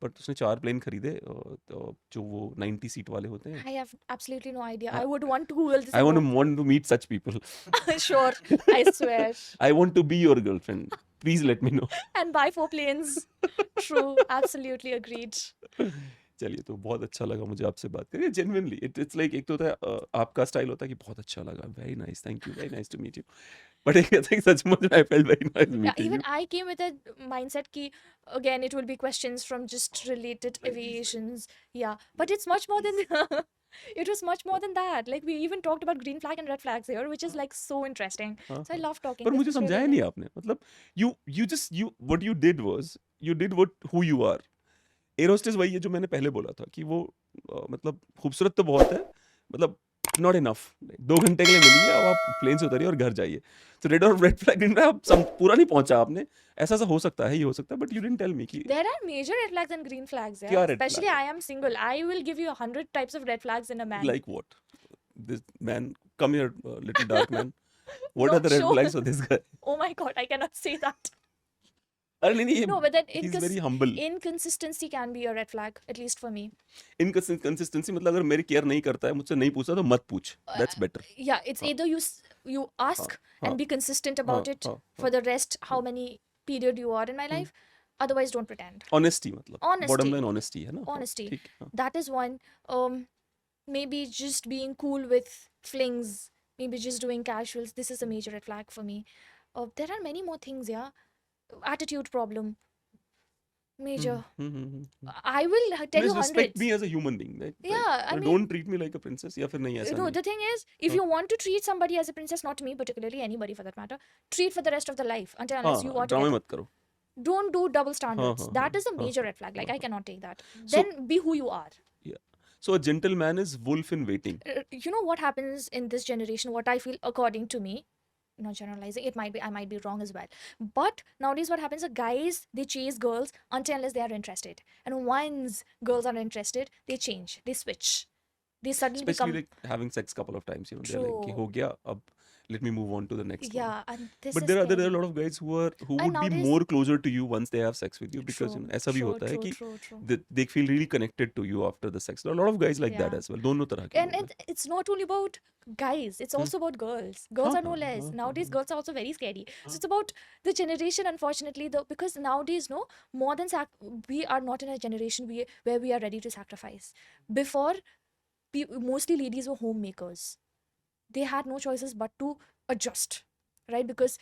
बट उसने 4 प्लेन खरीदे, जो वो 90 सीट वाले होते हैं. I have absolutely no idea. I- I would want to Google this. I and want to meet such people. go. Sure, I swear. I want to be your girlfriend. Please let me know. And buy 4 planes. True, absolutely agreed. चलिए, तो बहुत अच्छा लगा मुझे आपसे बात करके, genuinely. It's like, एक तो होता है आपका स्टाइल होता है कि बहुत अच्छा लगा, very nice, thank you, very nice to meet you, but एक कहता है कि सचमुच में I felt very nice Yeah, meeting even you. I came with a mindset ki, again, it will be questions from just related aviations. Yeah, but it's much more than it was much more than that. Like we even talked about green flag and red flags here, which is like so interesting. हाँ, So I हाँ. love talking. पर This मुझे is really समझाया nice. नहीं आपने, मतलब you what you did was you did what who you are. एरोस्टेस वही है जो मैंने पहले बोला था कि वो मतलब खूबसूरत तो बहुत है, मतलब नॉट इनफ. 2 घंटे के लिए मिली है, अब आप प्लेन से उतरिए और घर जाइए. तो रेड और रेड फ्लैग में आप पूरा नहीं पहुंचा आपने. ऐसा हो सकता है, ये हो सकता है, but you didn't tell me कि There are major red flags and green flags. क्या Yeah. red Especially flag I am single. I will give you 100 types of red flags in a man. like what. This man, come here, little dark man. What No, are the red sure. flags for this guy? Oh my god, I cannot say that. अरे नहीं, No, but then he's very humble. inconsistency can be a red flag, at least for me. Inconsistency मतलब अगर मेरी care नहीं करता है, मुझसे नहीं पूछता, तो मत पूछ. That's better. Yeah, it's either you ask हाँ, and be consistent about it हाँ, for the rest, how many period you are in my life. Otherwise, don't pretend. Honesty मतलब. Honesty. Bottom line honesty है ना. हाँ, Honesty. ठीक, हाँ. That is one. Maybe just being cool with flings, maybe just doing casuals. This is a major red flag for me. There are many more things, yeah. Attitude problem. Major. I will tell you Please 100s. respect me as a human being. Yeah, I mean- don't treat me like a princess. या फिर नहीं ऐसा No, नहीं. the thing is, if you want to treat somebody as a princess, not me particularly, anybody for that matter, treat for the rest of the life until unless you हाँ, are ड्रामे together. मत करो. Don't do double standards. हाँ, That is a हाँ, major red flag. Like I cannot take that. So- Then be who you are. So a gentleman is wolf in waiting. You know what happens in this generation? What I feel, according to me, not generalizing, I might be wrong as well. But nowadays, what happens is guys, they chase girls until unless they are interested. And once girls are interested, they change, they switch. They suddenly Especially become. like having sex couple of times, they're like कि True. हो गया, अब let me move on to the next one. Yeah, and this But is there are a scary. lot of guys who And would be nowadays, more closer to you once they have sex with you, because true, ऐसा भी true, होता है true, कि true. they feel really connected to you after the sex. A lot of guys like that Yeah. as well. दोनों तरह के And लोग हैं. it's not only about guys, it's Hmm. also about girls. Girls हाँ are no हाँ less. हाँ Nowadays, हाँ girls are also very scary. So it's about the generation, unfortunately, though, because nowadays, no, more than we are not in a generation where we are ready to sacrifice. Before, mostly ladies were homemakers. They had no choices but to adjust, right? Because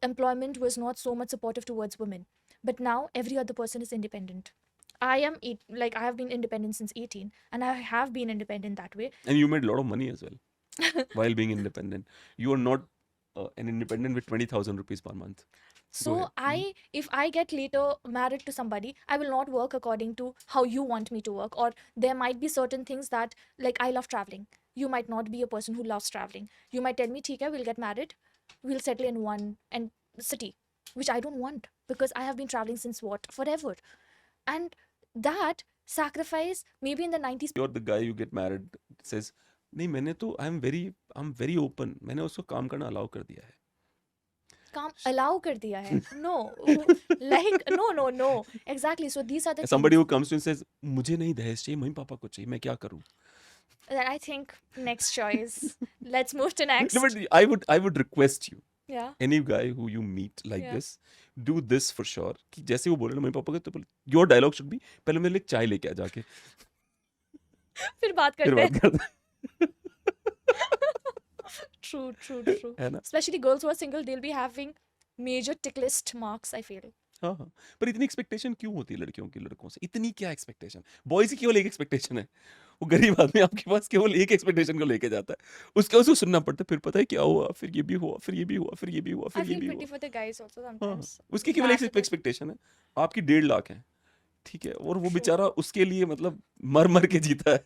employment was not so much supportive towards women. But now every other person is independent. I have been independent since 18, and I have been independent that way. And you made a lot of money as well while being independent. You are not an independent with 20,000 rupees per month. Go So ahead. if I get later married to somebody, I will not work according to how you want me to work, or there might be certain things that, like, I love traveling. You might not be a person who loves traveling. You might tell me, "ठीक है, we'll get married, we'll settle in one city," which I don't want because I have been traveling since forever, and that sacrifice maybe in the 90s. You're the guy you get married says, नहीं मैंने तो I'm very open. मैंने उसको काम करना allow कर दिया है. काम allow कर दिया है. No, like no, exactly. So these are the Somebody things who comes to you and says, मुझे नहीं दहेज चाहिए, मम्मी पापा को चाहिए, मैं क्या करूँ? that I think next choice. Let's move to next. No, but I would request you, Yeah. any guy who you meet like Yeah. this, do this for sure. कि जैसे वो बोले ना मम्मी पापा को, तो your dialogue should be, पहले मेरे लिए चाय लेके आ जाके, फिर बात फिर करते बात करते हैं. True. है ना? Especially girls who are single, they'll be having major tick list marks, I feel. हाँ हाँ. पर इतनी एक्सपेक्टेशन क्यों होती है लड़कियों की लड़कों से? इतनी क्या एक्सपेक्टेशन? बॉयज की केवल एक एक्सपेक्टेशन है. वो गरीब आदमी आपके पास केवल एक एक्सपेक्टेशन को लेके जाता है. उसको सुनना पड़ता है, फिर पता है क्या हुआ, फिर ये भी हुआ, फिर ये भी हुआ, फिर ये भी हुआ, I फिर ये feel भी pity हुआ. for the guys also हाँ, sometimes. उसकी केवल एक That because- एक्सपेक्टेशन है. आपकी 1.5 लाख है, ठीक है, और वो बेचारा उसके लिए मतलब मर के जीता है.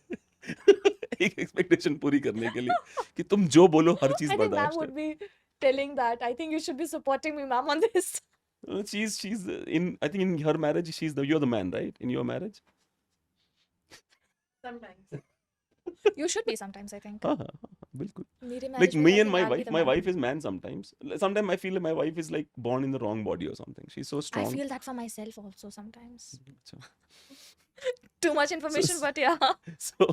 एक एक्सपेक्टेशन पूरी करने के लिए कि तुम जो बोलो हर चीज I think ma'am बर्दाश्त would है. be telling that. I think you should be supporting me, ma'am, on this. She's in, I think in her marriage you're the man, right? In your marriage. Sometimes. You should be sometimes, I think. हाँ हाँ हाँ, बिल्कुल. मेरे Like marriage में me I and think my I'll be wife, the my man. wife is man sometimes. Sometimes I feel like my wife is like born in the wrong body or something. She's so I strong. feel that for myself also sometimes. अच्छा. Too much information, but yeah. So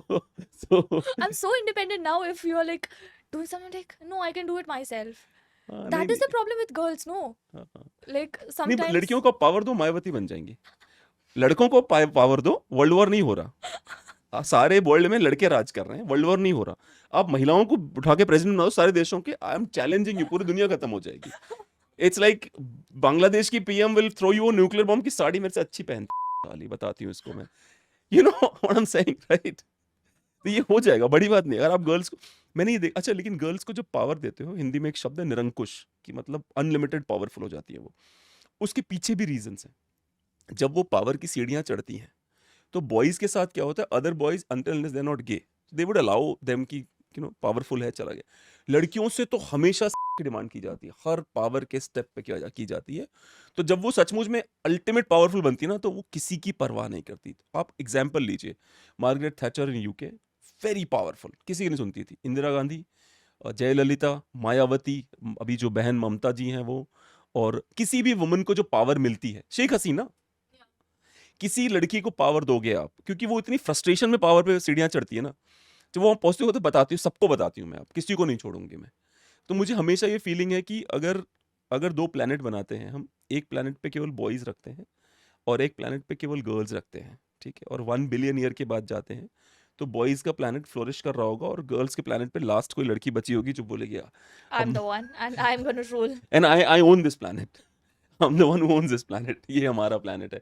I'm so independent now. If you're like doing something, like, no, I can do it myself. हाँ, That नहीं, is the problem with girls, no? हाँ, हाँ. Like नहीं, sometimes. लड़कियों को power दो, मायावती बन जाएंगी. लड़कों को पावर दो, वर्ल्ड वॉर नहीं हो रहा. सारे वर्ल्ड में लड़के राज कर रहे हैं, वर्ल्ड वॉर नहीं हो रहा. आप महिलाओं को उठा के प्रेसिडेंट बनाओ सारे देशों के, आई एम चैलेंजिंग यू, पूरी दुनिया खत्म हो जाएगी. इट्स लाइक बांग्लादेश की PM will throw you nuclear bomb की साड़ी मेरे से अच्छी पहनती, बताती हूँ इसको मैं. You know what I am saying, right? तो ये हो जाएगा, बड़ी बात नहीं. अगर आप गर्ल्स को, मैंने ये अच्छा, लेकिन गर्ल्स को जो पावर देते हो, हिंदी में एक शब्द है निरंकुश, कि मतलब अनलिमिटेड पावरफुल हो जाती है वो. उसके पीछे भी रीजंस हैं. जब वो पावर की सीढ़ियां चढ़ती हैं, तो बॉयज के साथ क्या होता है, other boys until unless they are not gay, they would allow them की यू नो पावरफुल है, चला गया. लड़कियों से तो हमेशा की डिमांड की जाती है, हर पावर के स्टेप पे की जाती है. तो जब वो सचमुच में अल्टीमेट पावरफुल बनती है ना, तो वो किसी की परवाह नहीं करती. आप एग्जाम्पल लीजिए, Margaret Thatcher in UK, very powerful, किसी की नहीं सुनती थी. इंदिरा गांधी, जयललिता, मायावती, अभी जो बहन ममता जी हैं वो, और किसी भी वुमन को जो पावर मिलती है, शेख हसीना, किसी लड़की को पावर दोगे आप, क्योंकि वो इतनी फ्रस्ट्रेशन में पावर पे सीढ़ियां चढ़ती है ना, जब वो पहुंचती हो तो बताती हूँ, सबको बताती हूँ मैं, आप किसी को नहीं छोड़ूंगी मैं. तो मुझे हमेशा ये फीलिंग है कि अगर 2 प्लैनेट बनाते हैं हम, एक प्लैनेट पे केवल बॉयज रखते हैं और एक प्लैनेट पे केवल गर्ल्स रखते हैं, ठीक है, और 1 बिलियन ईयर के बाद जाते हैं, तो बॉयज का प्लैनेट फ्लोरिश कर रहा होगा और गर्ल्स के प्लैनेट पे लास्ट कोई लड़की बची होगी जो बोलेगी, I'm the one, and I'm gonna rule. And I own this planet, I'm the one who owns this planet. ये हमारा planet है.